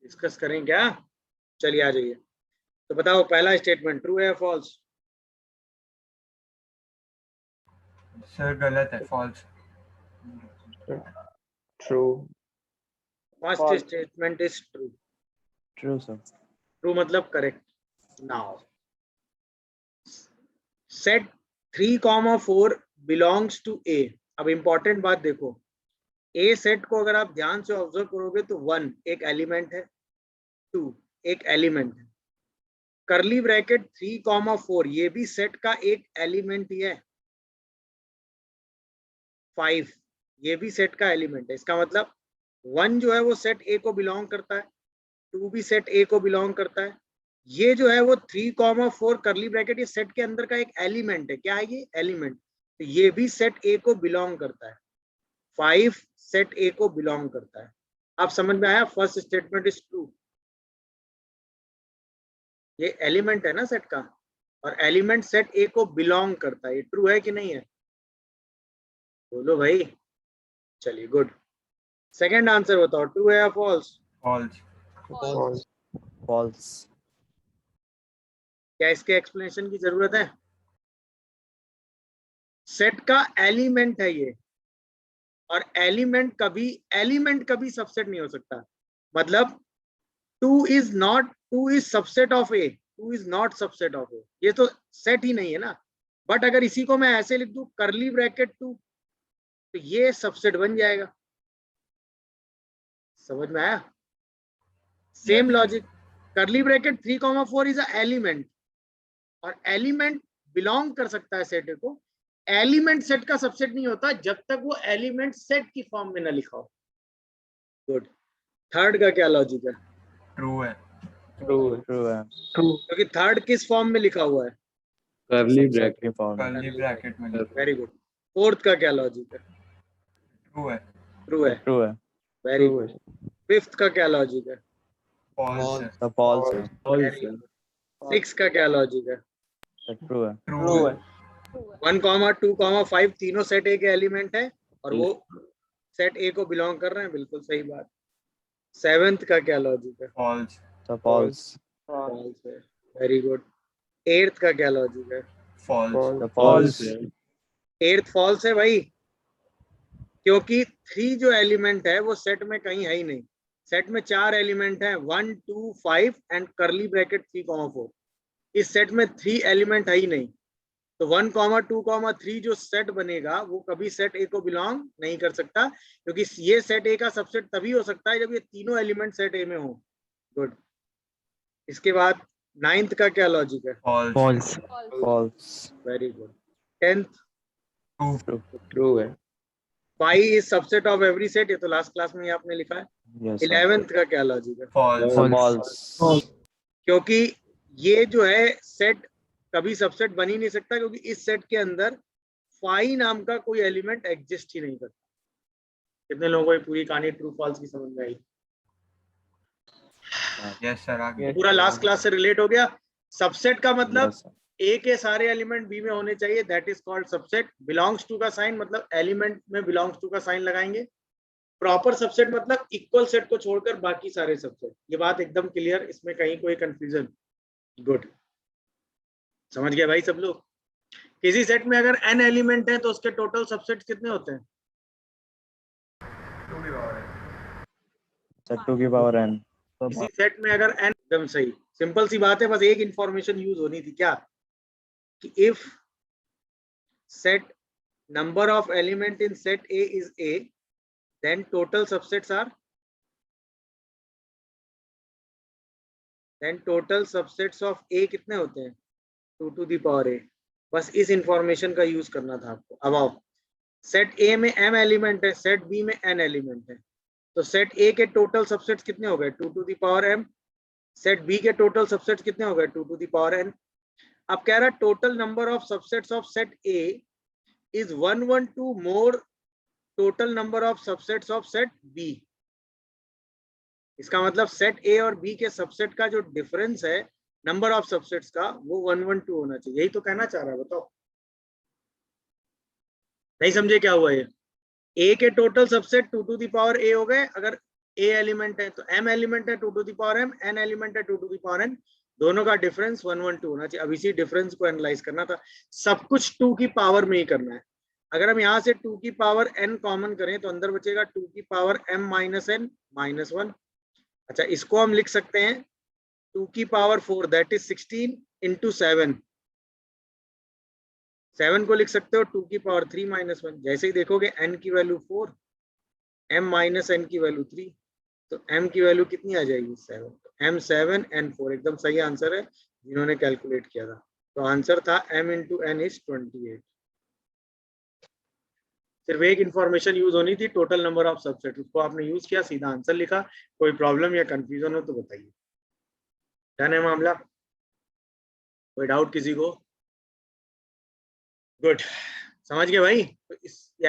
Discuss करें क्या? चलिए आ जाइए। तो बताओ पहला स्टेटमेंट ट्रू है या फॉल्स? सर गलत है, false. True. First statement is true. True sir. True मतलब correct. Now set 3,4 belongs to A. अब इंपॉर्टेंट बात देखो, ए सेट को अगर आप ध्यान से ऑब्जर्व करोगे तो 1 एक एलिमेंट है, 2 एक एलिमेंट है, करली ब्रैकेट 3,4 ये भी सेट का एक एलिमेंट ही है, 5 ये भी सेट का एलिमेंट है। इसका मतलब 1 जो है वो सेट ए को बिलोंग करता है, 2 भी सेट ए को बिलोंग करता है, ये जो है वो 3,4 करली ब्रैकेट ये सेट के अंदर का एक एलिमेंट है। क्या है ये? एलिमेंट। तो ये भी सेट ए को बिलोंग करता है, 5 सेट ए को बिलोंग करता है। आप समझ में आया? First statement is true. ये एलिमेंट है ना सेट का, और एलिमेंट सेट ए को बिलोंग करता है। ये ट्रू है कि नहीं है? बोलो भाई। चलिए गुड। सेकंड आंसर बताओ, ट्रू है या फॉल्स? फॉल्स। फॉल्स। क्या इसके एक्सप्लेनेशन की जरूरत है? सेट का एलिमेंट है ये, और एलिमेंट कभी सबसेट नहीं हो सकता। मतलब 2 is subset of A, 2 is not subset of A, ये तो सेट ही नहीं है ना। बट अगर इसी को मैं ऐसे लिख दूं करली ब्रैकेट 2, तो ये सबसेट बन जाएगा। समझ में आया? Same logic. करली ब्रैकेट 3,4 इज अ एलिमेंट, और एलिमेंट बिलोंग कर सकता है सेट को। एलिमेंट सेट का सबसेट नहीं होता जब तक वो एलिमेंट सेट की फॉर्म में ना लिखा हो। गुड। थर्ड का क्या लॉजिक है? ट्रू है। ट्रू है। क्योंकि थर्ड किस फॉर्म में लिखा हुआ है? Curly bracket form. Curly bracket में। Very good. फोर्थ का क्या लॉजिक है? ट्रू है। ट्रू है। ट्रू है। Very good. फिफ्थ का क्या लॉजिक है? फॉल्स है। तो फॉल्स है। सिक्स का क्या लॉजिक है? ट्रू है। ट्रू है। 1, 2, 5 तीनों सेट ए के एलिमेंट है, और वो सेट ए को बिलोंग कर रहे हैं। बिल्कुल सही बात। सेवेंथ का क्या लॉजिक है? फॉल्स। तो फॉल्स। फॉल्स है। Very good. एट्थ का क्या लॉजिक है? फॉल्स। तो फॉल्स। एट्थ फॉल्स है भाई, क्योंकि 3 जो एलिमेंट है वो सेट में कहीं है ही नहीं। सेट में 4 एलिमेंट है, 1, 2, 5 एंड करली ब्रैकेट 3,4। इस सेट में 3 एलिमेंट है ही नहीं। तो 1, 2, 3 जो सेट बनेगा वो कभी सेट ए को बिलोंग नहीं कर सकता, क्योंकि ये सेट ए का सबसेट तभी हो सकता है जब ये तीनों एलिमेंट सेट ए में हो। गुड। इसके बाद नाइन्थ का क्या लॉजिक है? False. Very good. 10th true है। 5 is subset of every set, ये तो लास्ट क्लास में ही आपने लिखा है। 11th का क्या लॉजिक है? फॉल्स। क्योंकि ये जो है सेट कभी सबसेट बन ही नहीं सकता, क्योंकि इस सेट के अंदर फाई नाम का कोई एलिमेंट एग्जिस्ट ही नहीं करता। कितने लोगों को ये पूरी कहानी ट्रू फॉल्स की समझ में आई? यस सर, आगे पूरा लास्ट क्लास से रिलेट हो गया। सबसेट का मतलब Yes, sir. ए के सारे एलिमेंट बी में होने चाहिए, that is called subset. Belongs to का साइन मतलब एलिमेंट में बिलोंग्स टू का साइन लगाएंगे। प्रॉपर सबसेट मतलब इक्वल सेट को छोड़कर बाकी सारे सबसेट। ये बात एकदम क्लियर, इसमें कहीं कोई कंफ्यूजन? गुड। समझ गया भाई सब लोग? किसी सेट में अगर n एलिमेंट है तो उसके टोटल सबसेट कितने होते हैं? 2 की पावर n। किसी सेट में अगर n, एकदम सही, सिंपल सी बात है। बस एक इंफॉर्मेशन यूज होनी थी, क्या? कि if set number of element in set A is A, then total subsets are, then total subsets of A कितने होते हैं? 2 to the power A। बस इस इंफॉर्मेशन का यूज करना था आपको। अब आओ, सेट A में m एलिमेंट है, सेट B में n एलिमेंट है, तो सेट A के टोटल सबसेट्स कितने हो गए? 2 to the power m। Set B के टोटल सबसेट्स कितने हो गए? 2 to the power n। अब कह रहा total number of subsets of set A is 112 more total number of subsets of set B. इसका मतलब सेट ए और बी के सबसेट का जो डिफरेंस है नंबर ऑफ सबसेट्स का, वो 112 होना चाहिए। यही तो कहना चाह रहा है। बताओ, नहीं समझे क्या हुआ? ये ए के total subset 2 to the power ए हो गए अगर ए एलिमेंट है, तो m एलिमेंट है 2 to the power m, n element है 2 टू द पावर n, दोनों का डिफरेंस 1 1 2 होना चाहिए। अब इसी डिफरेंस को एनालाइज करना था, सब कुछ 2 की पावर में ही करना है। अगर हम यहाँ से 2 की पावर n कॉमन करें तो अंदर बचेगा 2 की power m minus n minus 1। अच्छा, इसको हम लिख सकते हैं 2 की पावर 4 दैट इज 16 इंटू 7, 7 को लिख सकते हो 2 की पावर 3 माइनस 1। जैसे ही देखोगे n की वैल्यू 4, m माइनस n की वैल्यू 3, तो m की वैल्यू कितनी आ जाएगी 7। m 7 n 4 एकदम सही आंसर है जिन्होंने कैलकुलेट किया था। तो आंसर था m इंटू n इज 28। सिर्फ एक इंफॉर्मेशन यूज होनी थी, टोटल नंबर ऑफ सबसेट, उसको आपने यूज किया, सीधा आंसर लिखा। कोई प्रॉब्लम या कंफ्यूजन हो तो बताइए। डन है मामला? कोई डाउट किसी को? गुड, समझ गए भाई? तो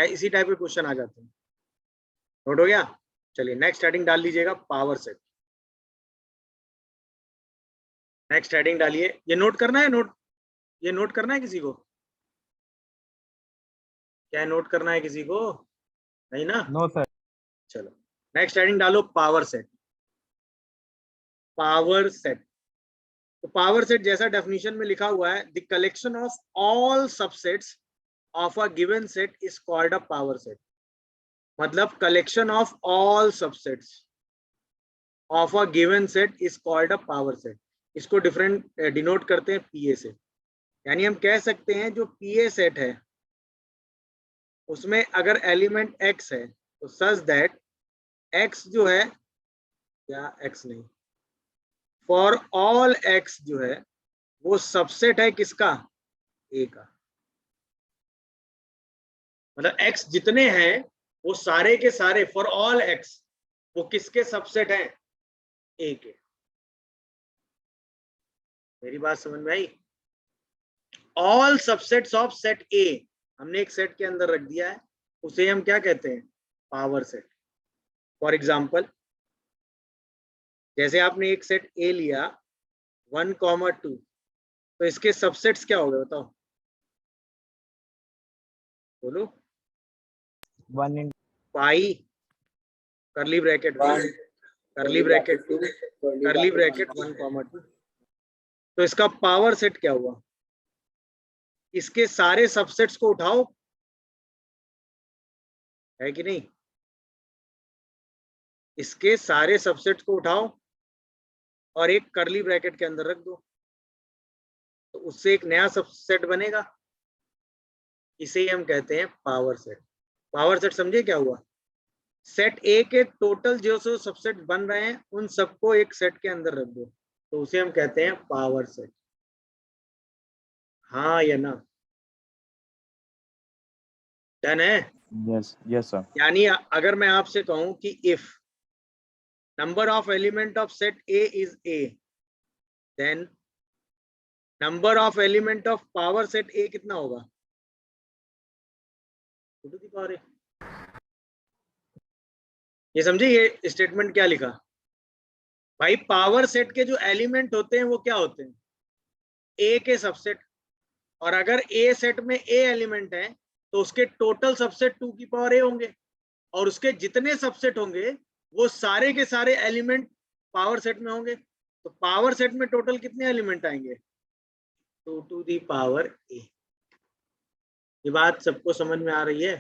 इसी टाइप के क्वेश्चन आ जाते हैं। नोट हो गया? चलिए नेक्स्ट हेडिंग डाल लीजिएगा, पावर सेट। नेक्स्ट हेडिंग डालिए। ये नोट करना है, ये नोट करना है किसी को? क्या नोट करना है किसी को? नहीं ना? No sir. चलो नेक्स्ट हेडिंग डालो, पावर सेट। पावर सेट, तो पावर सेट जैसा डेफिनेशन में लिखा हुआ है, the collection of all subsets of a given set is called a power set. मतलब collection of all subsets of a given set is called a power set. इसको different denote करते हैं पीए से। यानी हम कह सकते हैं जो पीए सेट है उसमें अगर एलिमेंट x है तो सच दैट x जो है, या x नहीं, फॉर ऑल x जो है वो सबसेट है किसका? a का। मतलब x जितने हैं वो सारे के सारे फॉर ऑल x वो किसके सबसेट हैं? a के। मेरी बात समझ में आई? All subsets of set a हमने एक सेट के अंदर रख दिया है, उसे हम क्या कहते हैं? Power set. फॉर एग्जाम्पल, जैसे आपने एक सेट a लिया 1,2, तो इसके सबसेट्स क्या हो गए बताओ? बोलो। 1 इन पाई, करली ब्रैकेट 1, करली ब्रैकेट 2, करली ब्रैकेट 1,2। तो इसका पावर सेट क्या हुआ? इसके सारे सबसेट्स को उठाओ, है कि नहीं? इसके सारे सबसेट्स को उठाओ और एक करली ब्रैकेट के अंदर रख दो, तो उससे एक नया सबसेट बनेगा। इसे ही हम कहते हैं पावर सेट। पावर सेट समझे क्या हुआ? सेट ए के टोटल जो सो सबसेट बन रहे हैं उन सबको एक सेट के अंदर रख दो, तो उसे हम कहते हैं पावर सेट। हाँ या ना? डन है? Yes yes sir. यानी अगर मैं आपसे कहूं कि if number of element of set A is a, then number of element of power set A कितना होगा? 2 टू द पावर ए। ये समझे ये स्टेटमेंट क्या लिखा? भाई पावर सेट के जो एलिमेंट होते हैं वो क्या होते हैं? ए के सबसेट। और अगर ए सेट में ए एलिमेंट है तो उसके टोटल सबसेट 2 की पावर ए होंगे, और उसके जितने सबसेट होंगे वो सारे के सारे एलिमेंट पावर सेट में होंगे। तो पावर सेट में टोटल कितने एलिमेंट आएंगे? 2 टू दी पावर ए। ये बात सबको समझ में आ रही है?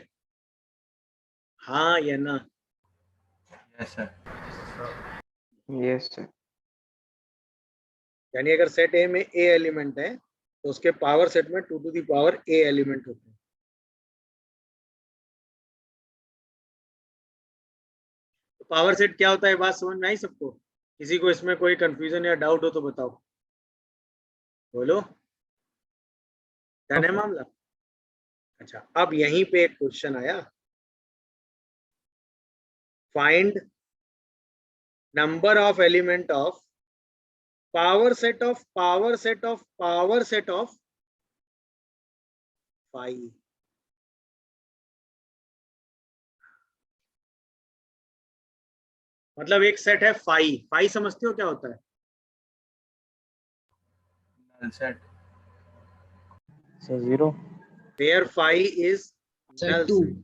हाँ या ना? Yes sir. Yes sir. यानी अगर सेट ए में ए एलिमेंट है तो उसके पावर सेट में 2 to the power a element होते हैं। तो पावर सेट क्या होता है, बात समझ में आई सबको? किसी को इसमें कोई कंफ्यूजन या डाउट हो तो बताओ, बोलो। डन है मामला? अच्छा, अब यहीं पे एक क्वेश्चन आया, find number of element of power set of power set of power set of 5। मतलब एक सेट है फाइव, फाइव समझते हो क्या होता है? Null set. Sir 0। Where five is null Set 2. Set.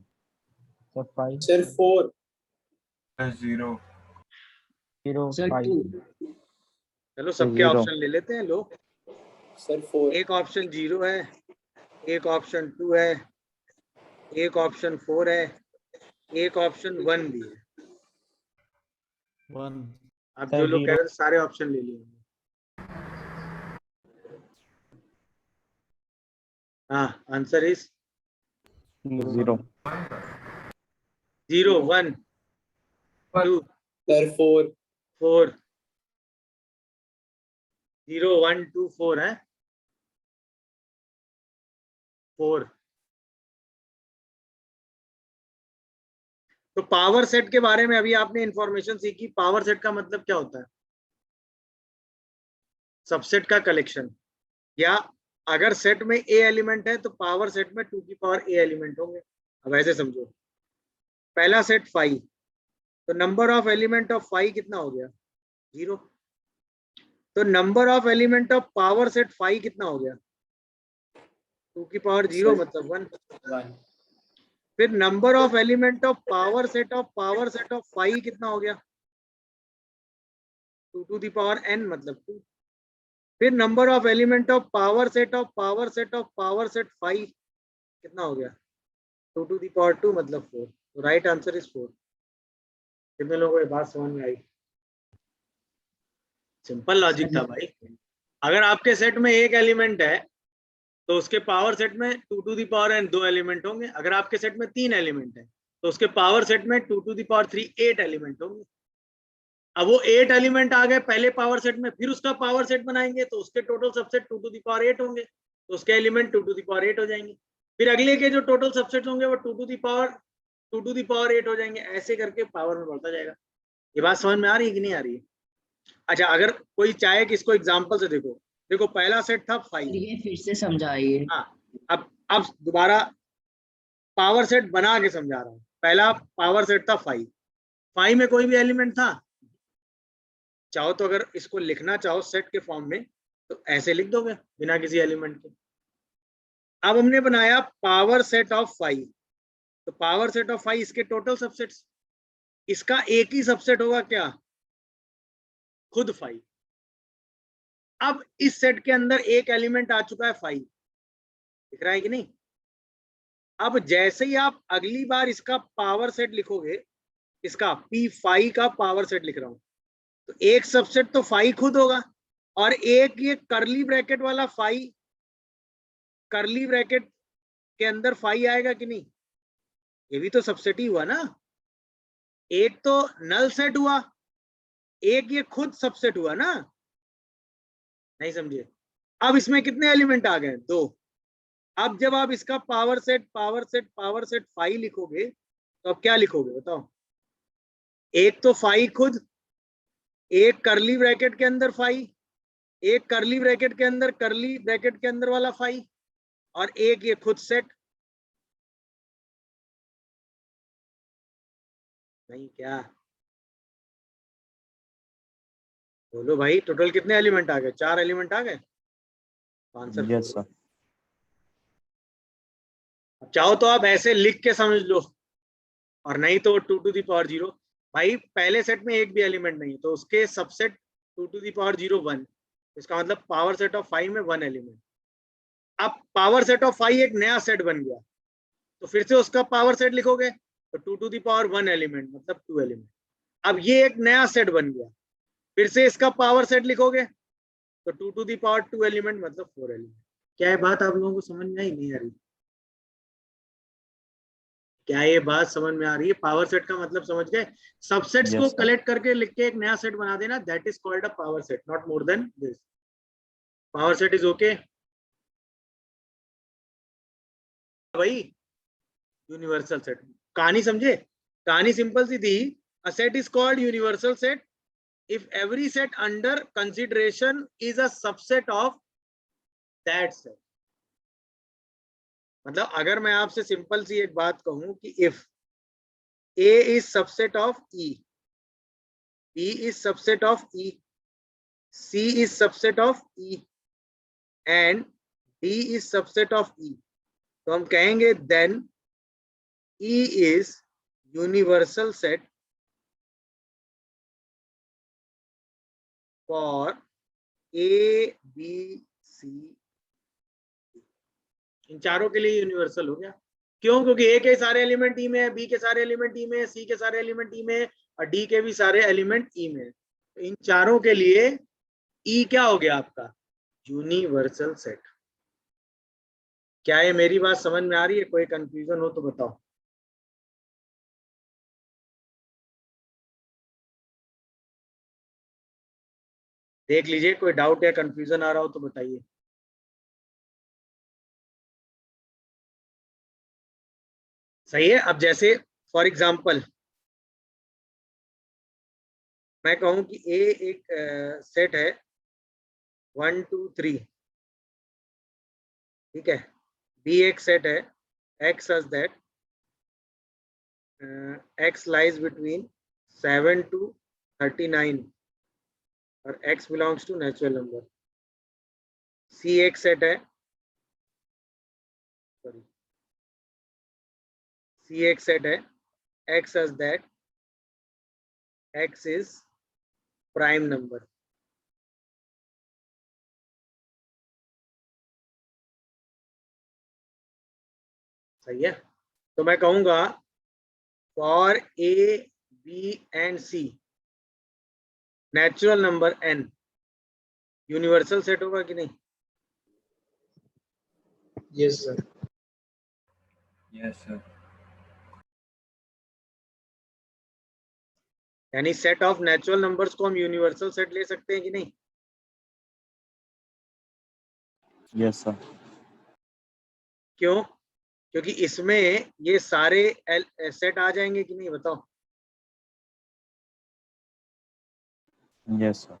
Sir 5। Set 4. Plus 0। 0 sir 5 2 चलो सबके zero. ऑप्शन ले लेते हैं लो। सर 4 एक ऑप्शन 0 है, एक ऑप्शन 2 है, एक ऑप्शन 4 है, एक ऑप्शन 1 भी है। 1 अब जो लोग कह रहे थे सारे ऑप्शन ले लिए। हाँ, आंसर इज 0 0 1 2 सर 4 4 0 1 2 4 है 4। तो पावर सेट के बारे में अभी आपने इंफॉर्मेशन सीखी। पावर सेट का मतलब क्या होता है? सबसेट का कलेक्शन। या अगर सेट में ए एलिमेंट है तो पावर सेट में 2 की पावर ए एलिमेंट होंगे। अब ऐसे समझो, पहला सेट 5, तो नंबर ऑफ एलिमेंट ऑफ 5 कितना हो गया? 0। तो number of element of power set 5 कितना हो गया? 2 की पावर 0 मतलब 1। फिर number of element of power set of 5 कितना हो गया? 2 टू द पावर n मतलब 2। फिर number of element of power set of 5 कितना हो गया? 2 टू द पावर 2 मतलब 4। तो राइट आंसर इज 4। कितने लोगों को ये बात समझ में आई? सिंपल लॉजिक था भाई। अगर आपके सेट में एक एलिमेंट है तो उसके पावर सेट में 2 to the power n 2 element होंगे। अगर आपके सेट में 3 एलिमेंट है तो उसके पावर सेट में 2 टू द पावर 3 8 एलिमेंट होंगे। अब वो 8 एलिमेंट आ गए पहले पावर सेट में, फिर उसका पावर सेट बनाएंगे तो उसके total subset 2 to the power 8 होंगे, तो उसके एलिमेंट 2 टू द पावर 8 हो जाएंगे। फिर अगले के जो टोटल सबसेट होंगे वो 2 टू द पावर 8 हो जाएंगे। ऐसे करके पावर में बढ़ता जाएगा। ये बात समझ में आ रही है कि नहीं आ रही है? अच्छा, अगर कोई चाहे कि इसको एग्जाम्पल से देखो, देखो पहला सेट था 5। ये फिर से समझाइए। हाँ, अब दोबारा पावर सेट बना के समझा रहा हूँ। पहला पावर सेट था 5 में कोई भी एलिमेंट था? चाहो तो अगर इसको लिखना चाहो सेट के फॉर्म में तो ऐसे लिख दोगे बिना किसी एलिमेंट के। अब हमने बनाया पावर सेट ऑफ 5, तो पावर सेट ऑफ 5 इसके टोटल सबसेट्स, इसका एक ही सबसेट होगा क्या? खुद 5। अब इस सेट के अंदर एक एलिमेंट आ चुका है 5, दिख रहा है कि नहीं? अब जैसे ही आप अगली बार इसका पावर सेट लिखोगे, इसका P5 का पावर सेट लिख रहा हूं, तो एक सबसेट तो 5 खुद होगा और एक ये करली ब्रैकेट वाला 5, करली ब्रैकेट के अंदर 5 आएगा कि नहीं? ये भी तो सबसेट ही हुआ ना। एक तो नल सेट हुआ, एक ये खुद सबसेट हुआ ना। नहीं समझिए? अब इसमें कितने एलिमेंट आ गए? 2। अब जब आप इसका पावर सेट 5 लिखोगे तो अब क्या लिखोगे बताओ? एक तो 5 खुद, एक करली ब्रैकेट के अंदर 5, एक करली ब्रैकेट के अंदर करली ब्रैकेट के अंदर वाला 5 और एक ये खुद सेट। नहीं क्या? बोलो भाई, टोटल कितने एलिमेंट आ गए? 4 एलिमेंट आ गए। Answer yes sir. चाहो तो आप ऐसे लिख के समझ लो और नहीं तो 2 टू द पावर 0। भाई पहले सेट में एक भी एलिमेंट नहीं तो उसके सबसेट 2 टू द पावर 0 1, इसका मतलब पावर सेट ऑफ 5 में 1 एलिमेंट। अब पावर सेट ऑफ 5 एक नया सेट बन गया तो फिर से उसका पावर सेट लिखोगे तो 2 टू द पावर 1 एलिमेंट मतलब 2 एलिमेंट। अब ये एक नया सेट बन गया, फिर से इसका पावर सेट लिखोगे तो 2 टू द पावर 2 एलिमेंट मतलब 4 एलिमेंट। क्या ये बात आप लोगों को समझ में आई? नहीं आ रही? क्या ये बात समझ में आ रही है? पावर सेट का मतलब समझ गए? सबसेट्स को Yes, sir. कलेक्ट करके लिख के एक नया सेट बना देना, that is called a power set, not more than this. Power set is okay भाई। यूनिवर्सल सेट कहानी समझे? कहानी सिंपल सी थी। A set is called universal set if every set under consideration is a subset of that set। मतलब अगर मैं आपसे simple सी एक बात कहूं कि if A is subset of E, B is subset of E, C is subset of E and D is subset of E, तो हम कहेंगे then E is universal set for A B C, इन चारों के लिए universal हो गया। क्यों? क्योंकि ए के सारे एलिमेंट ई में है, बी के सारे एलिमेंट ई में है, सी के सारे एलिमेंट ई में है और डी के भी सारे एलिमेंट ई में है। तो इन चारों के लिए ई क्या हो गया आपका? Universal set. क्या ये मेरी बात समझ में आ रही है? कोई कंफ्यूजन हो तो बताओ। देख लीजिए, कोई डाउट या कंफ्यूजन आ रहा हो तो बताइए। सही है। अब जैसे फॉर एग्जांपल मैं कहूं कि ए एक सेट है 1 2 3, ठीक है। बी एक सेट है x such that x lies between 7 to 39 और x belongs to natural number। सी एक सेट है, सॉरी, सी एक सेट है x such that x is prime number। सही है। तो मैं कहूंगा for A B and C natural number n universal set होगा कि नहीं? Yes, sir. Yes, sir. यानी सेट ऑफ नेचुरल नंबर्स को हम यूनिवर्सल सेट ले सकते हैं कि नहीं? Yes sir. क्यों? क्योंकि इसमें ये सारे सेट आ जाएंगे कि नहीं, बताओ। Yes sir.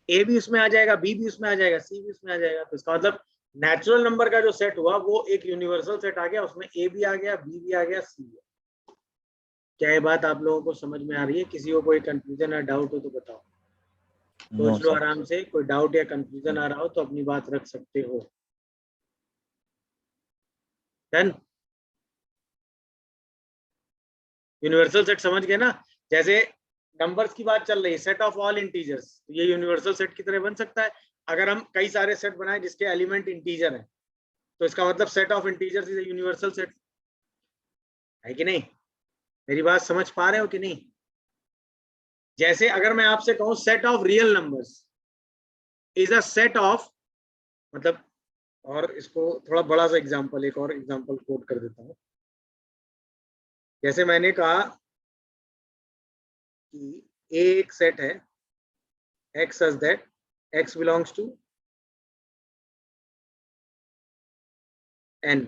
ए भी उसमें आ जाएगा, बी भी उसमें आ जाएगा, सी भी उसमें आ जाएगा। तो इसका मतलब नेचुरल नंबर का जो सेट हुआ वो एक यूनिवर्सल सेट आ गया, उसमें ए भी आ गया, बी भी आ गया, सी भी। क्या ये बात आप लोगों को समझ में आ रही है? किसी को कोई कंफ्यूजन या डाउट हो तो बताओ। नो सोच लो सर। आराम से, कोई डाउट या कंफ्यूजन आ रहा हो तो अपनी बात रख सकते हो। डन। यूनिवर्सल सेट समझ गए ना? जैसे नंबर्स की बात चल रही है, सेट ऑफ ऑल इंटीजर्स, तो ये यूनिवर्सल सेट की तरह बन सकता है। अगर हम कई सारे सेट बनाए जिसके एलिमेंट इंटीजर हैं तो इसका मतलब set of integers is a universal set, है कि नहीं? मेरी बात समझ पा रहे हो कि नहीं? जैसे अगर मैं आपसे कहूं set of real numbers is a set of, मतलब, और इसको थोड़ा बड़ा सा एग्जांपल, एक और एग्जांपल कोट कर देता हूं। जैसे मैंने कहा कि ए एक सेट है x such that x belongs to n,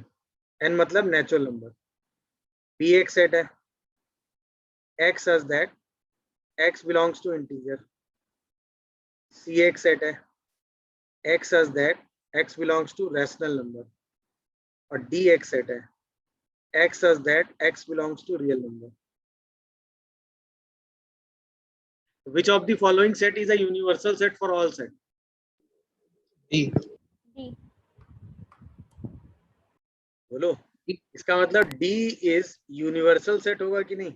n मतलब नेचुरल नंबर। b एक सेट है x such that x belongs to integer। c एक सेट है x such that x belongs to rational number और d एक set है x such that x belongs to real number। Which of the following set is a universal set for all set? D. बोलो। इसका मतलब D is universal set होगा कि नहीं?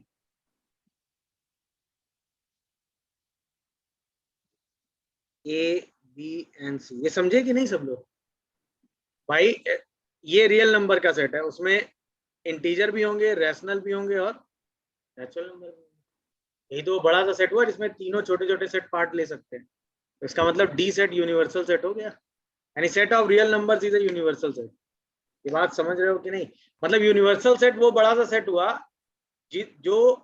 A, B and C, ये समझे कि नहीं सब लोग? भाई ये रियल नंबर का सेट है, उसमें इंटीजर भी होंगे, रैशनल भी होंगे और नेचुरल नंबर भी होंगे। यही तो बड़ा सा सेट हुआ जिसमें तीनों छोटे छोटे सेट पार्ट ले सकते हैं। तो इसका मतलब डी सेट यूनिवर्सल सेट हो गया, यानी set of real numbers is a universal set. ये बात समझ रहे हो कि नहीं? मतलब यूनिवर्सल सेट वो बड़ा सा सेट हुआ जो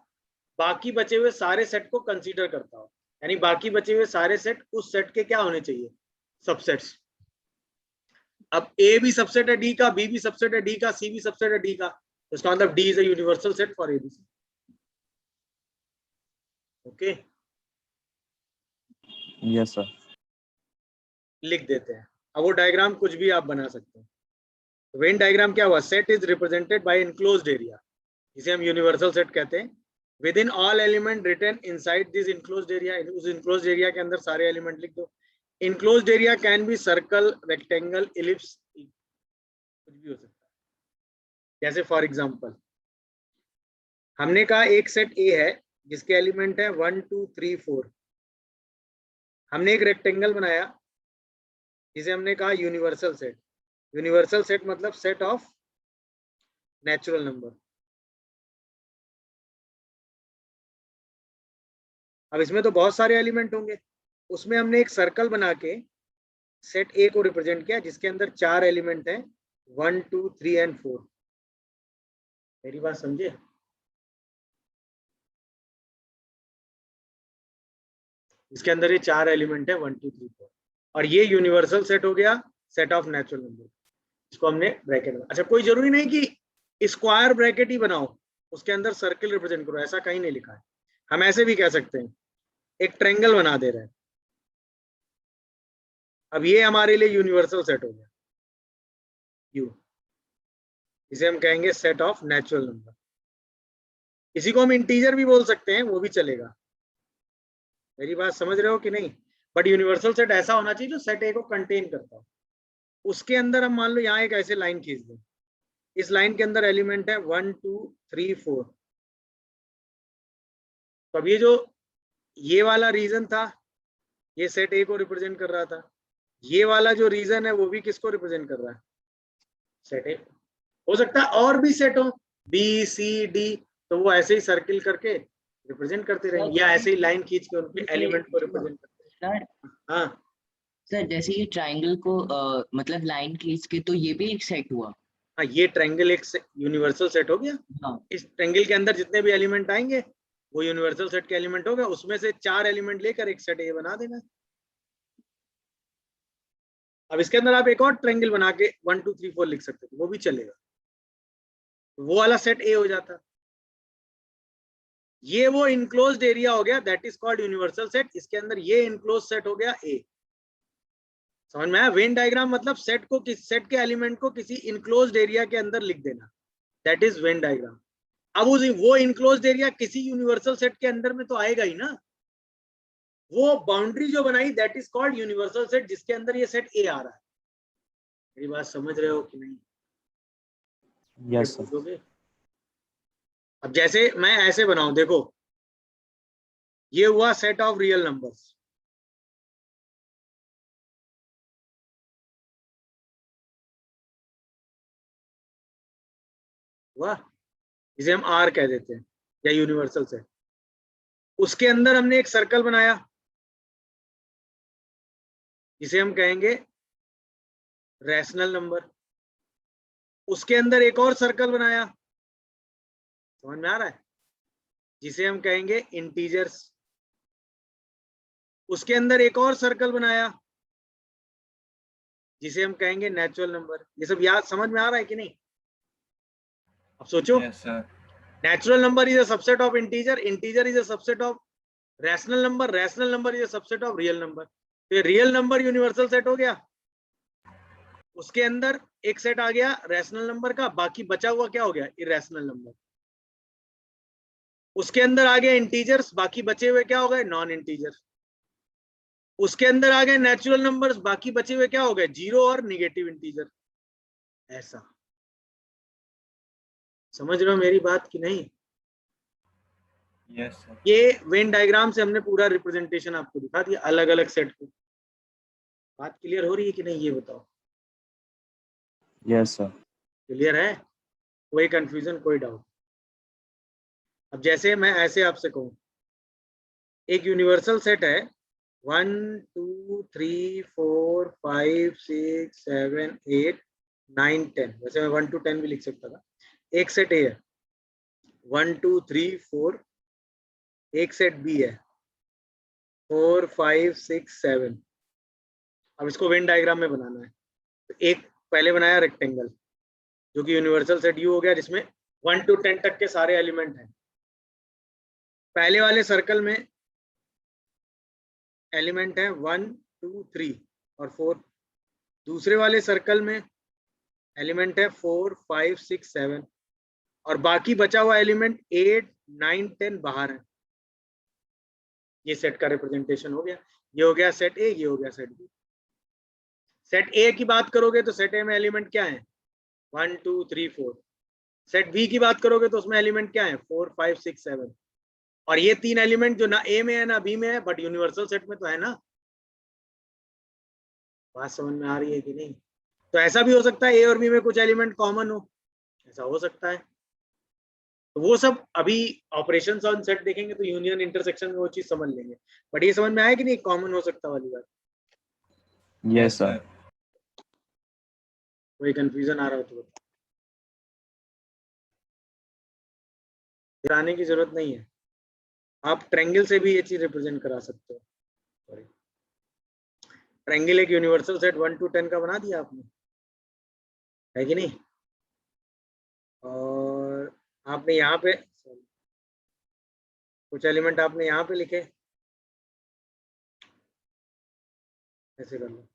बाकी बचे हुए सारे सेट को कंसीडर करता हो, यानी बाकी बचे हुए सारे सेट उस सेट के क्या होने चाहिए? सबसेट्स। अब ए भी सबसेट है डी का, बी भी सबसेट है डी का, सी भी सबसेट है डी का, तो इसका मतलब D is a universal set for ABC. Okay, yes sir. लिख देते हैं। अब वो डायग्राम कुछ भी आप बना सकते हैं। वेन डायग्राम क्या हुआ? Set is represented by enclosed area, जिसे हम यूनिवर्सल सेट कहते हैं। Within all element written inside this enclosed area, उस इनक्लोज्ड एरिया के अंदर सारे एलिमेंट लिख दो। Enclosed area can be circle, rectangle, ellipse, कुछ भी हो सकता है। जैसे फॉर एग्जांपल हमने कहा एक सेट ए है जिसके एलिमेंट है 1 2 3 4, हमने एक रेक्टेंगल बनाया जिसे हमने कहा यूनिवर्सल सेट। यूनिवर्सल सेट मतलब सेट ऑफ नेचुरल नंबर। अब इसमें तो बहुत सारे एलिमेंट होंगे, उसमें हमने एक सर्कल बना के सेट ए को रिप्रेजेंट किया जिसके अंदर 4 एलिमेंट हैं 1 2 3 एंड 4। मेरी बात समझे? इसके अंदर ये 4 एलिमेंट है 1 2 3 4 और ये यूनिवर्सल सेट हो गया सेट ऑफ नेचुरल नंबर। इसको हमने ब्रैकेट में, अच्छा कोई जरूरी नहीं कि स्क्वायर ब्रैकेट ही बनाओ उसके अंदर सर्कल रिप्रेजेंट करो, ऐसा कहीं नहीं लिखा है। हम ऐसे भी कह सकते हैं, एक ट्रायंगल बना दे रहे हैं। अब ये हमारे लिए यूनिवर्सल सेट हो गया यू, इसे हम कहेंगे सेट ऑफ नेचुरल नंबर। इसी को हम इंटीजर भी बोल सकते हैं, वो भी चलेगा। मेरी बात समझ रहे हो कि नहीं? बट यूनिवर्सल सेट ऐसा होना चाहिए जो सेट ए को कंटेन करता हो। उसके अंदर हम मान लो यहाँ एक ऐसे लाइन खींच दें, इस लाइन के अंदर एलिमेंट है 1 2 3 4। तो अब ये वाला रीजन था, ये सेट ए को रिप्रेजेंट कर रहा था। ये वाला जो रीजन है वो भी किसको रिप्रेजेंट कर रहा है? सेट ए। हो सकता है और भी सेट हो बी सी डी, तो वो ऐसे ही सर्किल करके रिप्रेजेंट करते रहेंगे या ऐसे ही लाइन खींच के उनके एलिमेंट को रिप्रेजेंट करते हैं। हाँ सर, जैसे ये ट्रायंगल को मतलब लाइन खींच के, तो ये भी एक सेट हुआ। हाँ, ये ट्रायंगल एक यूनिवर्सल सेट हो गया। हाँ। इस ट्रायंगल के अंदर जितने भी एलिमेंट आएंगे वो यूनिवर्सल सेट के एलिमेंट हो गए, उसमें से 4 एलिमेंट लेकर एक सेट ए बना देना। अब इसके अंदर आप एक और ट्रायंगल बना के 1 2 3 4 लिख सकते थे, वो भी चलेगा, वो वाला सेट ए हो जाता। ये वो इनक्लोज्ड एरिया हो गया, that is called universal set. इसके अंदर ये इनक्लोज सेट हो गया ए। समझ में आया? वेन डायग्राम मतलब सेट के एलिमेंट को किसी इनक्लोज्ड एरिया के अंदर लिख देना, दैट इज वेन डायग्राम। अब वो इनक्लोज्ड एरिया किसी यूनिवर्सल सेट के अंदर में तो आएगा ही ना। वो बाउंड्री जो बनाई that is called universal set, जिसके अंदर ये सेट ए आ रहा है। मेरी बात समझ रहे हो कि नहीं? Yes sir. अब जैसे मैं ऐसे बनाऊं, देखो ये हुआ सेट ऑफ रियल नंबर्स। हुआ, इसे हम आर कह देते हैं या यूनिवर्सल सेट। उसके अंदर हमने एक सर्कल बनाया जिसे हम कहेंगे रैशनल नंबर। उसके अंदर एक और सर्कल बनाया, समझ में आ रहा है, जिसे हम कहेंगे इंटीजर्स। उसके अंदर एक और सर्कल बनाया जिसे हम कहेंगे नेचुरल नंबर। ये सब याद समझ में आ रहा है कि नहीं? अब सोचो, Yes, sir. Natural number is a subset of integer, integer is a subset of rational number, rational number is a subset of real number. तो रियल नंबर यूनिवर्सल सेट हो गया। उसके अंदर एक सेट आ गया रैशनल नंबर का, बाकी बचा हुआ क्या हो गया? Irrational number. उसके अंदर आ गया इंटीजर्स, बाकी बचे हुए क्या हो गए? Non integer. उसके अंदर आ गए नेचुरल नंबर्स, बाकी बचे हुए क्या हो गए? जीरो और निगेटिव इंटीजर। ऐसा समझ रहे हो मेरी बात कि नहीं? Yes, sir. ये वेन डायग्राम से हमने पूरा रिप्रेजेंटेशन आपको दिखा दिया अलग अलग सेट को। बात क्लियर हो रही है कि नहीं, ये बताओ? Yes sir. क्लियर है? कोई कंफ्यूजन, कोई डाउट? अब जैसे मैं ऐसे आपसे कहूं, एक यूनिवर्सल सेट है 1 2 3 4 5 6 7 8 9 10। वैसे मैं 1 to 10 भी लिख सकता था। एक सेट ए है 1 2 3 4, एक सेट बी है 4 5 6 7। अब इसको वेन डायग्राम में बनाना है। तो एक पहले बनाया रेक्टेंगल जो कि यूनिवर्सल सेट यू हो गया, जिसमें 1 to 10 तक के सारे एलिमेंट हैं। पहले वाले सर्कल में एलिमेंट है 1 2 3 और 4। दूसरे वाले सर्कल में एलिमेंट है 4 5 6 7 और बाकी बचा हुआ एलिमेंट 8 9 10 बाहर है। ये सेट का रिप्रेजेंटेशन हो गया। ये हो गया सेट ए, ये हो गया सेट बी। सेट ए की बात करोगे तो सेट ए में एलिमेंट क्या है? 1 2 3 4। सेट बी की बात करोगे तो उसमें एलिमेंट क्या है? 4 5 6 7। और ये तीन एलिमेंट जो ना ए में है ना बी में है, बट यूनिवर्सल सेट में तो है ना। बात समझ में आ रही है कि नहीं? तो ऐसा भी हो सकता है ए और बी में कुछ एलिमेंट कॉमन हो, ऐसा हो सकता है। तो वो सब अभी ऑपरेशंस ऑन सेट देखेंगे तो यूनियन इंटरसेक्शन में वो चीज समझ लेंगे। बट ये समझ में आया कि नहीं कॉमन हो सकता वाली बात? Yes, sir. कोई कंफ्यूजन आ रहा हो तो बताओ। आने की जरूरत नहीं है, आप ट्रायंगल से भी ये चीज रिप्रेजेंट करा सकते हो। सॉरी, ट्रायंगल एक यूनिवर्सल सेट 1 to 10 का बना दिया आपने, है कि नहीं? और आपने यहाँ पे कुछ एलिमेंट आपने यहाँ पे लिखे, ऐसे कर लो।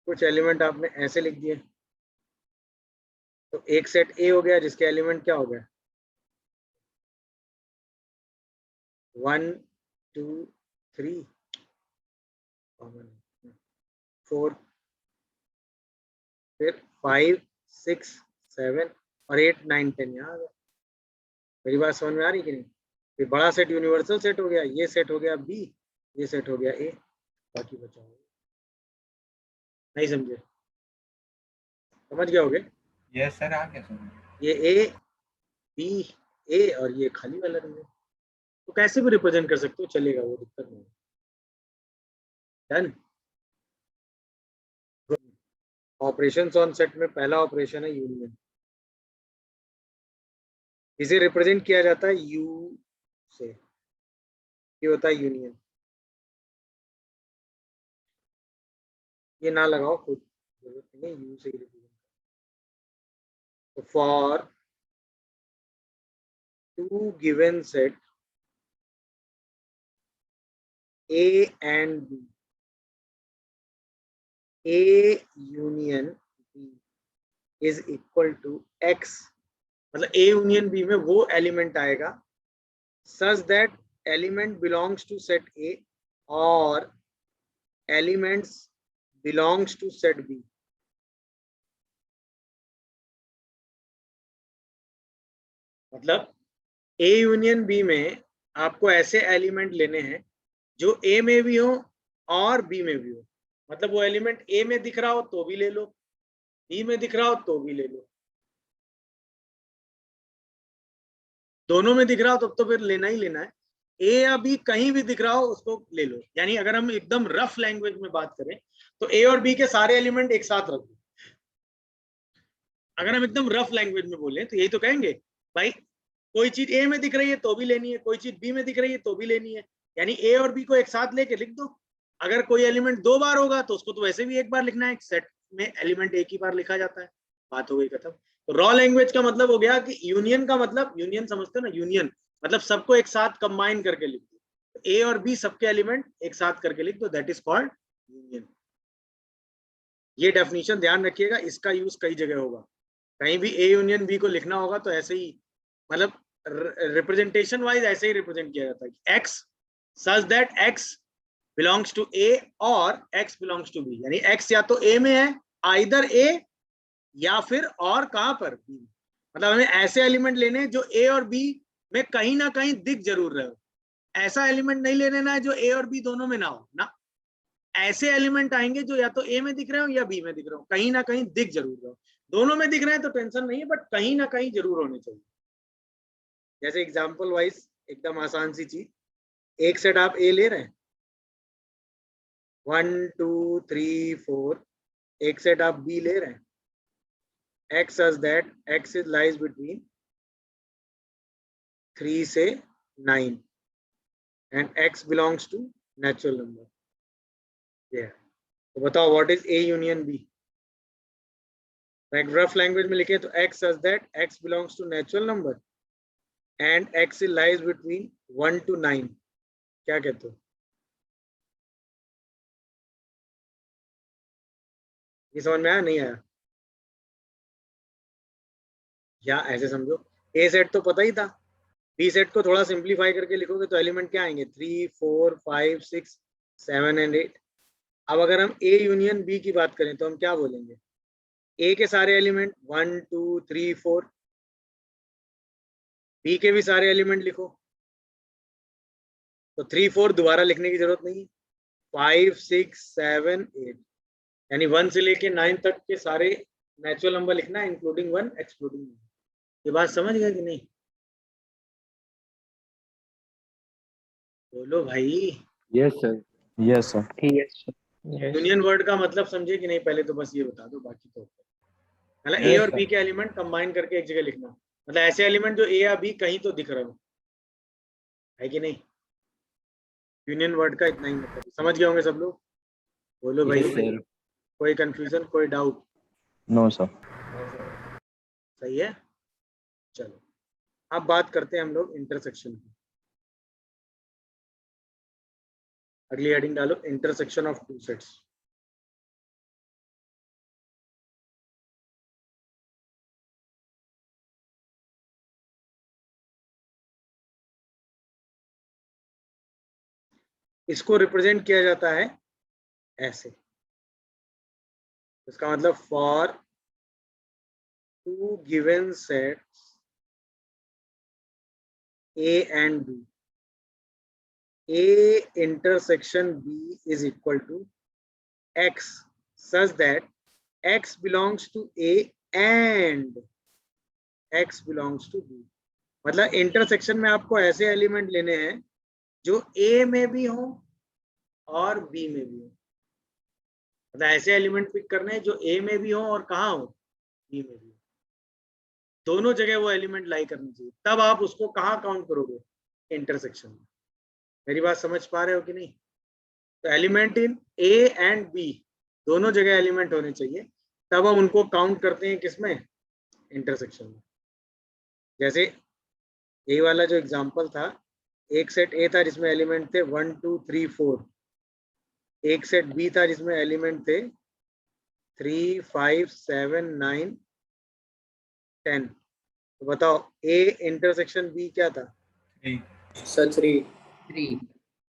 कुछ एलिमेंट आपने ऐसे लिख दिए, तो एक सेट ए हो गया जिसके एलिमेंट क्या हो गया, 1 2 3 कॉमन, 4 फिर 5 6 7 और 8 9 10 यहाँ आ गया। मेरी बात समझ में आ रही कि नहीं? फिर बड़ा सेट यूनिवर्सल सेट हो गया, ये सेट हो गया बी, ये सेट हो गया ए, बाकी बचा होगा। नहीं समझे? समझ गया होगे? यस सर, आ गया समझ। ये ए बी ए और ये खाली वाला नहीं है, तो कैसे भी रिप्रेजेंट कर सकते हो, चलेगा, वो दिक्कत नहीं है। डन। ऑपरेशंस ऑन सेट में पहला ऑपरेशन है यूनियन, इसे रिप्रेजेंट किया जाता है यू से, ये होता है यूनियन। ये ना लगाओ खुद, जरूरत नहीं है, यू से ही रिप्रेजेंट। तो for two given set A and B, A union B is equal to X, मतलब ए यूनियन बी में वो एलिमेंट आएगा such that element belongs to set A or elements belongs to set B। मतलब A union B में आपको ऐसे element लेने हैं जो A में भी हो और B में भी हो, मतलब वो एलिमेंट A में दिख रहा हो तो भी ले लो, B में दिख रहा हो तो भी ले लो, दोनों में दिख रहा हो तब तो फिर लेना ही लेना है। ए या बी कहीं भी दिख रहा हो उसको ले लो। यानी अगर हम एकदम रफ लैंग्वेज में बात करें तो ए और बी के सारे एलिमेंट एक साथ रख दो। अगर हम एकदम रफ लैंग्वेज में बोले तो यही तो कहेंगे भाई, कोई चीज ए में दिख रही है तो भी लेनी है, कोई चीज बी में दिख रही है तो भी लेनी है, यानी ए और बी को एक साथ लेके लिख दो। अगर कोई एलिमेंट 2 बार होगा तो उसको तो वैसे भी एक बार लिखना है, सेट में एलिमेंट एक ही बार लिखा जाता है, बात हो गई खत्म। तो रॉ लैंग्वेज का मतलब हो गया कि यूनियन का मतलब, यूनियन समझते हो ना, यूनियन मतलब सबको एक साथ कंबाइन करके लिख दो, ए और बी सबके एलिमेंट एक साथ करके लिख दो, दैट इज कॉल्ड यूनियन। ये डेफिनेशन ध्यान रखिएगा, इसका यूज कई जगह होगा, कहीं भी ए यूनियन बी को लिखना होगा तो ऐसे ही, मतलब रिप्रेजेंटेशन वाइज ऐसे ही रिप्रेजेंट किया जाता है कि x such that x belongs to A और एक्स बिलोंग्स टू बी, यानी एक्स या तो ए में है, आइदर ए या फिर और कहां पर बी। मतलब हमें ऐसे एलिमेंट लेने जो ए और बी में कहीं ना कहीं दिख जरूर रहे हो, ऐसा एलिमेंट नहीं ले लेना है जो ए और बी दोनों में ना हो ना, ऐसे एलिमेंट आएंगे जो या तो ए में दिख रहे हो या बी में दिख रहे हो, कहीं ना कहीं दिख जरूर रहे हो। दोनों में दिख रहे हैं तो टेंशन नहीं है, बट कहीं ना कहीं जरूर होने चाहिए। जैसे एग्जांपल वाइज एकदम आसान सी चीज, एक सेट आप ए ले रहे हैं 1 2 3 4, एक सेट आप बी ले रहे हैं x such that x is lies between 3 से 9 and x belongs to natural number। yeah, तो बताओ what is a union b? Rough language में लिखे तो x such that x belongs to natural number and x is lies between 1 to 9, क्या कहते हो? ये समझ में आया नहीं आया? या ऐसे समझो, ए सेट तो पता ही था, बी सेट को थोड़ा सिंप्लीफाई करके लिखोगे तो एलिमेंट क्या आएंगे 3 4 5 6 7 एंड 8। अब अगर हम ए यूनियन बी की बात करें तो हम क्या बोलेंगे, ए के सारे एलिमेंट 1 2 3 4, बी के भी सारे एलिमेंट लिखो, तो 3 4 दोबारा लिखने की जरूरत नहीं है। 5 6 7 8 यानी 1 से लेके 9 तक के सारे नेचुरल नंबर लिखना है, इंक्लूडिंग 1 एक्सक्लूडिंग 1। ये बात समझ गए कि नहीं? बोलो भाई। Yes, sir. Yes, sir. Yes, sir. Yes. Union word का मतलब समझे कि नहीं? पहले तो बस ये बता दो, बाकी तो मतलब ए Yes, और sir. बी के एलिमेंट कंबाइन करके एक जगह लिखना, मतलब ऐसे एलिमेंट जो ए या बी कहीं तो दिख रहे हो, है कि नहीं? यूनियन वर्ड का इतना ही मतलब है। समझ गए होंगे सब लोग? बोलो भाई। Yes, sir. कोई कंफ्यूजन, कोई डाउट? No, sir. सही है। चलो अब बात करते हैं हम लोग इंटरसेक्शन की। अगली हेडिंग डालो, इंटरसेक्शन ऑफ टू सेट्स। इसको रिप्रेजेंट किया जाता है ऐसे। इसका मतलब for two given sets A and B, A intersection B is equal to X such that X belongs to A and X belongs to B। मतलब intersection में आपको ऐसे एलिमेंट लेने हैं जो A में भी हो और B में भी हो। मतलब ऐसे एलिमेंट पिक करने हैं जो A में भी हो और कहाँ हो? B में भी हो। दोनों जगह वो एलिमेंट लाई करनी चाहिए, तब आप उसको कहाँ काउंट करोगे? इंटरसेक्शन में। मेरी बात समझ पा रहे हो कि नहीं? तो element in A and B दोनों जगह एलिमेंट होने चाहिए, तब हम उनको काउंट करते हैं किसमें? इंटरसेक्शन में। जैसे यही वाला जो एग्जांपल था, एक सेट ए था जिसमें एलिमेंट थे 1 2 3 4, एक सेट बी था जिसमें एलिमेंट थे 3 5 7 9 10। तो बताओ ए इंटरसेक्शन बी क्या था? 3 Sir, 3. 3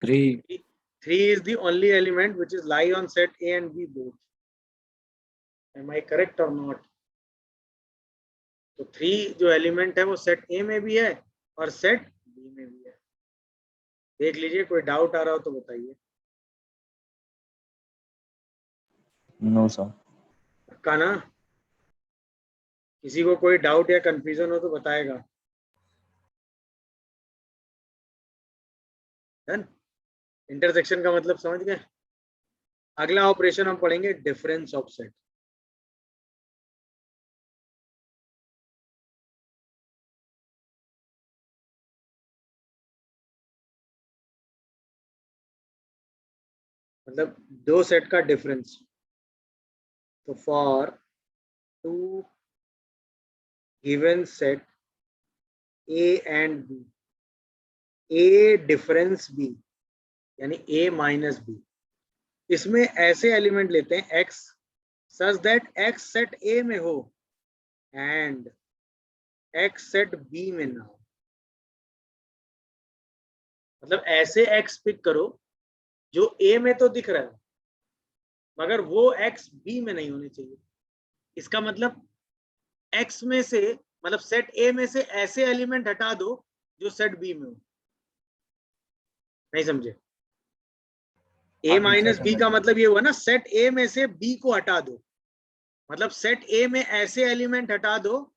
3. 3 is the only element which is lie on set A and B both. Am I correct or not? तो 3 जो एलिमेंट है वो सेट ए में भी है और सेट बी में भी है। देख लीजिए, कोई डाउट आ रहा हो तो बताइए। No, sir. पक्का ना? किसी को कोई डाउट या कंफ्यूजन हो तो बताएगा। डन? इंटरसेक्शन का मतलब समझ गए? अगला ऑपरेशन हम पढ़ेंगे डिफरेंस ऑफ सेट। मतलब दो सेट का डिफरेंस। तो for two given set A and B, A difference B यानी ए माइनस बी, इसमें ऐसे एलिमेंट लेते हैं x such that x set ए में हो एंड x सेट बी में ना हो। मतलब ऐसे x पिक करो जो a में तो दिख रहा है मगर वो x b में नहीं होने चाहिए। इसका मतलब x में से, मतलब सेट a में से ऐसे एलिमेंट हटा दो जो सेट b में हो। नहीं समझे? a माइनस बी का मतलब ये हुआ ना, सेट a में से b को हटा दो। मतलब सेट a में ऐसे एलिमेंट हटा दो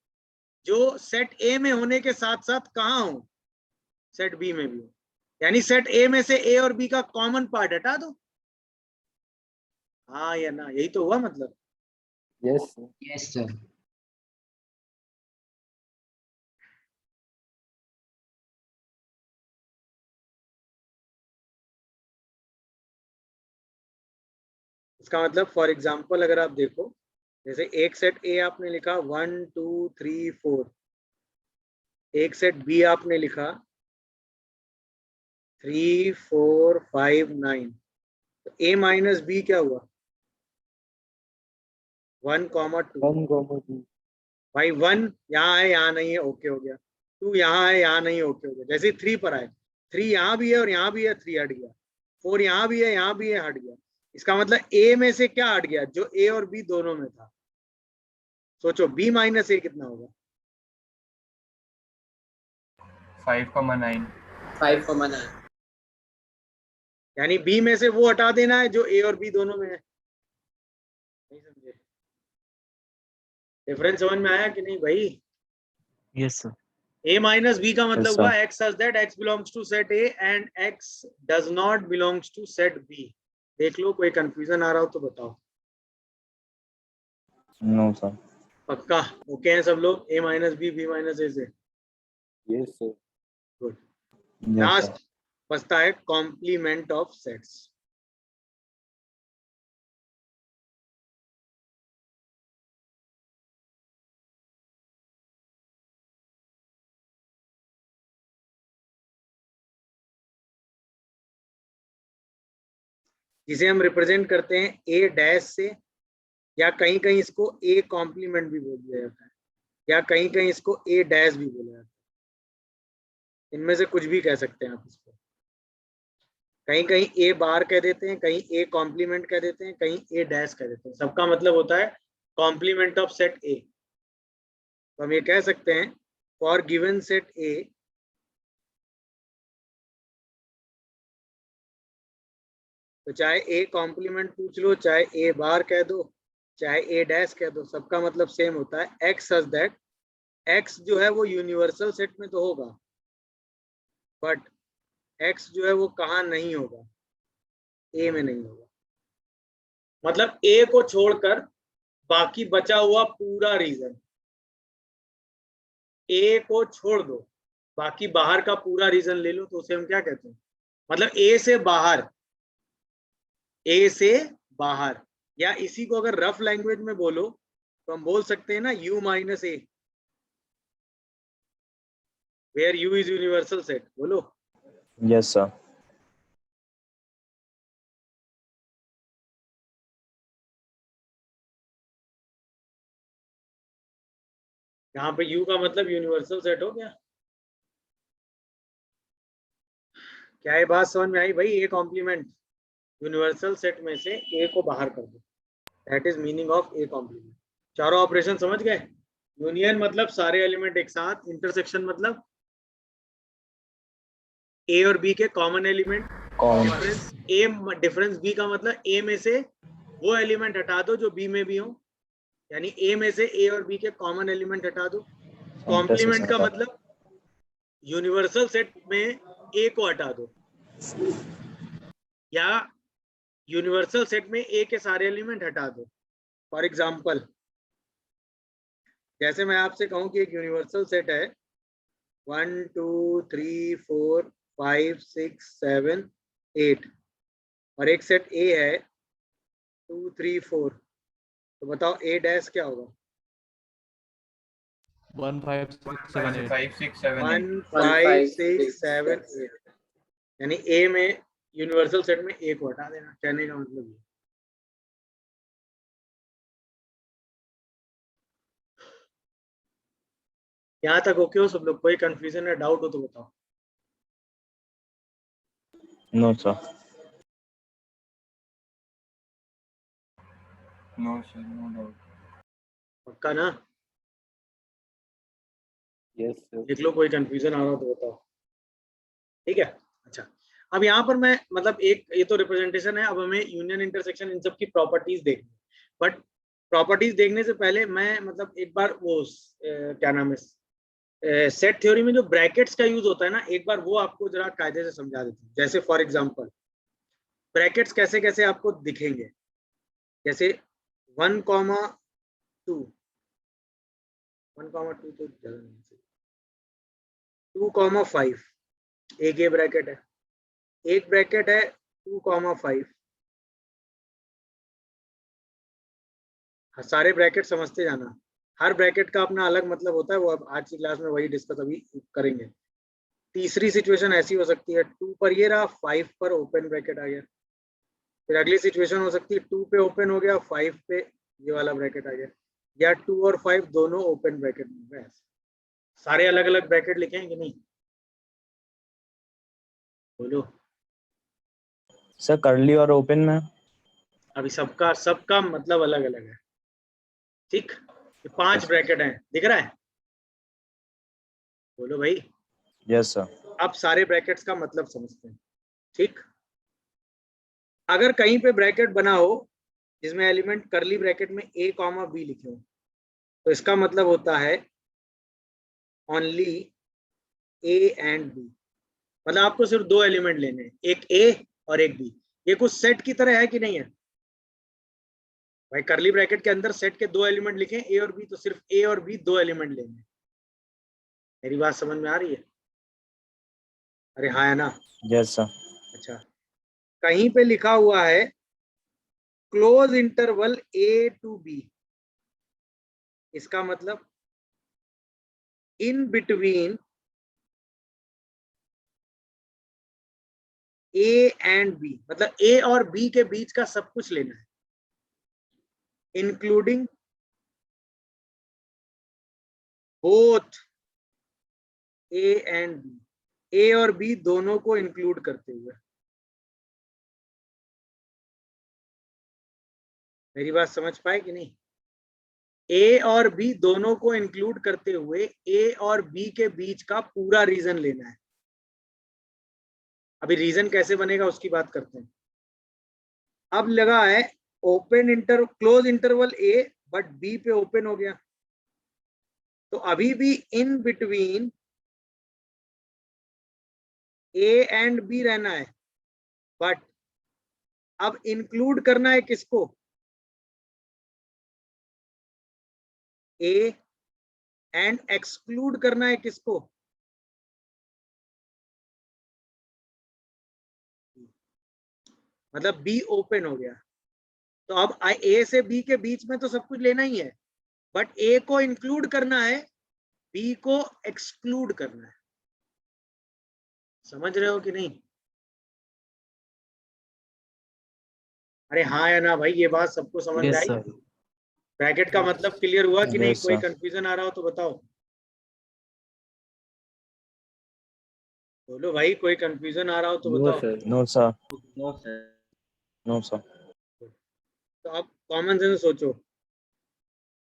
जो सेट a में होने के साथ साथ कहाँ हो? सेट b में भी हो। यानी सेट a में से a और b का कॉमन पार्ट हटा दो। हाँ या ना? यही तो हुआ मतलब। Yes, sir. Yes sir. इसका मतलब फॉर एग्जांपल अगर आप देखो, जैसे एक सेट ए आपने लिखा 1 2 3 4, एक सेट बी आपने लिखा 3 4 5 9, तो ए माइनस बी क्या हुआ? 1 2। 1, 2. भाई 1 यहाँ है यहाँ नहीं है, ओके हो गया। 2 यहाँ है यहाँ नहीं है, ओके हो गया। जैसे 3 पर आए, 3 यहाँ भी है और यहाँ भी है, 3 हट गया। 4 यहाँ भी है यहाँ भी है, हट गया। इसका मतलब ए में से क्या हट गया? जो ए और बी दोनों में था। सोचो बी माइनस ए कितना होगा? 5,9 5,9. यानी बी में से वो हटा देना है जो ए और बी दोनों में है। नहीं समझे? डिफरेंस समझ में आया कि नहीं भाई? Yes, sir. a minus B का मतलब Yes, हुआ sir. x such that x belongs to set a and x does not belongs to set b। देख लो, कोई कंफ्यूजन आ रहा हो तो बताओ। No, sir. पक्का ओके हैं सब लोग? a माइनस बी माइनस ए से Yes, sir. Good. Yes, sir. Last बचता है कॉम्प्लीमेंट ऑफ सेट्स। जिसे हम रिप्रेजेंट करते हैं ए डैश से, या कहीं कहीं इसको ए कॉम्प्लीमेंट भी बोल दिया जाता है, या कहीं कहीं इसको ए डैश भी बोला जाता है। इनमें से कुछ भी कह सकते हैं आप इसको। कहीं कहीं ए बार कह देते हैं, कहीं ए कॉम्प्लीमेंट कह देते हैं, कहीं ए डैश कह देते हैं। सबका मतलब होता है कॉम्प्लीमेंट ऑफ सेट ए। तो हम ये कह सकते हैं फॉर गिवन सेट ए, तो चाहे ए कॉम्प्लीमेंट पूछ लो, चाहे ए बार कह दो, चाहे ए डैश कह दो, सबका मतलब सेम होता है एक्स सच दैट। एक्स जो है वो यूनिवर्सल सेट में तो होगा, बट एक्स जो है वो कहाँ नहीं होगा? ए में नहीं होगा। मतलब ए को छोड़कर बाकी बचा हुआ पूरा रीजन, ए को छोड़ दो, बाकी बाहर का पूरा रीजन ले लो, तो उसे हम क्या कहते हैं? मतलब ए से बाहर, ए से बाहर, या इसी को अगर रफ लैंग्वेज में बोलो तो हम बोल सकते हैं ना U minus A, where U is universal set. बोलो। Yes, sir. यहाँ पे यू का मतलब यूनिवर्सल सेट हो गया। क्या ये बात समझ में आई भाई? ए कॉम्प्लीमेंट यूनिवर्सल सेट में से ए को बाहर कर दो, that is meaning of a complement. चारों ऑपरेशन समझ गए? यूनियन मतलब सारे एलिमेंट एक साथ, इंटरसेक्शन मतलब ए और बी के कॉमन एलिमेंट, डिफरेंस ए, डिफरेंस बी का मतलब ए में से वो एलिमेंट हटा दो जो बी में भी हो, यानी ए में से ए और बी के कॉमन एलिमेंट हटा दो। कॉम्प्लीमेंट का मतलब यूनिवर्सल सेट में ए को हटा दो, या यूनिवर्सल सेट में ए के सारे एलिमेंट हटा दो। फॉर एग्जाम्पल, जैसे मैं आपसे कहूं कि एक यूनिवर्सल सेट है 1 2 3 4 5 6 7 8, और एक सेट ए है 2 3 4, तो बताओ ए डैश क्या होगा? 1 5 6 7 8 5 6 7 1 8 5 6 7 8, यानी ए में यूनिवर्सल सेट में ए को हटा देना, कहने का मतलब ये। यहाँ तक ओके हो सब लोग? कोई कंफ्यूजन या डाउट हो तो बताओ। No, sir. No, sir, no doubt. पक्का ना? Yes, sir. देख लो, कोई कंफ्यूजन आ रहा हो तो बताओ। ठीक है, अच्छा। अब यहाँ पर मैं मतलब एक, ये तो रिप्रेजेंटेशन है, अब हमें यूनियन इंटरसेक्शन इन सब की प्रॉपर्टीज देखनी। बट प्रॉपर्टीज देखने से पहले मैं मतलब एक बार वो क्या नाम है, सेट थ्योरी में जो ब्रैकेट्स का यूज होता है ना, एक बार वो आपको जरा कायदे से समझा देता हूँ। जैसे फॉर एग्जांपल ब्रैकेट्स कैसे कैसे आपको दिखेंगे, जैसे 1 2, 1 2 तो ज्यादा नहीं, 2 5, एक ये ब्रैकेट है, एक ब्रैकेट है 2 5। सारे ब्रैकेट समझते जाना, हर ब्रैकेट का अपना अलग मतलब होता है, वो अब आज की क्लास में वही डिस्कस अभी करेंगे। तीसरी सिचुएशन ऐसी हो सकती है 2 पर ये रहा, 5 पर ओपन ब्रैकेट आ गया। फिर अगली सिचुएशन हो सकती है 2 पे ओपन हो गया, 5 पे ये वाला ब्रैकेट आ गया, या 2 और 5 दोनों ओपन ब्रैकेट में गए। सारे अलग अलग ब्रैकेट लिखें कि नहीं? बोलो। सर कर्ली और ओपन में? अभी सबका मतलब अलग अलग है, ठीक? ये 5 ब्रैकेट हैं, दिख रहा है? बोलो भाई। Yes, sir. अब सारे ब्रैकेट्स का मतलब समझते हैं, ठीक? अगर कहीं पे ब्रैकेट बना हो जिसमें एलिमेंट कर्ली ब्रैकेट में a कॉमा b लिखे हो, तो इसका मतलब होता है ओनली a एंड b। मतलब आपको सिर्फ दो एलिमेंट लेने हैं, एक a और एक b। ये कुछ सेट की तरह है कि नहीं है भाई? कर्ली ब्रैकेट के अंदर सेट के दो एलिमेंट लिखे a और b, तो सिर्फ a और b दो एलिमेंट लेने हैं। मेरी बात समझ में आ रही है? अरे हाँ है ना? Yes sir. अच्छा, कहीं पे लिखा हुआ है close interval a to b, इसका मतलब in between a and b, मतलब a और b के बीच का सब कुछ लेना है, including both a and b, a और b दोनों को इंक्लूड करते हुए। मेरी बात समझ पाए कि नहीं? a और b दोनों को इंक्लूड करते हुए a और b के बीच का पूरा रीजन लेना है। अभी रीजन कैसे बनेगा उसकी बात करते हैं। अब लगा है close interval a, but b पे ओपन हो गया, तो अभी भी इन बिटवीन a एंड b रहना है, बट अब इंक्लूड करना है किसको? a एंड एक्सक्लूड करना है किसको? मतलब b ओपन हो गया, तो अब a से b के बीच में तो सब कुछ लेना ही है, बट a को इंक्लूड करना है, b को एक्सक्लूड करना है। समझ रहे हो कि नहीं? अरे हाँ या ना भाई? ये बात सबको समझ में Yes आई? sir. ब्रैकेट का मतलब क्लियर हुआ कि नहीं? Yes, कोई sir. कंफ्यूजन आ रहा हो तो बताओ। बोलो भाई, कोई कंफ्यूजन आ रहा हो तो No बताओ। sir. No sir. No sir. No sir. तो आप कॉमन सेंस सोचो,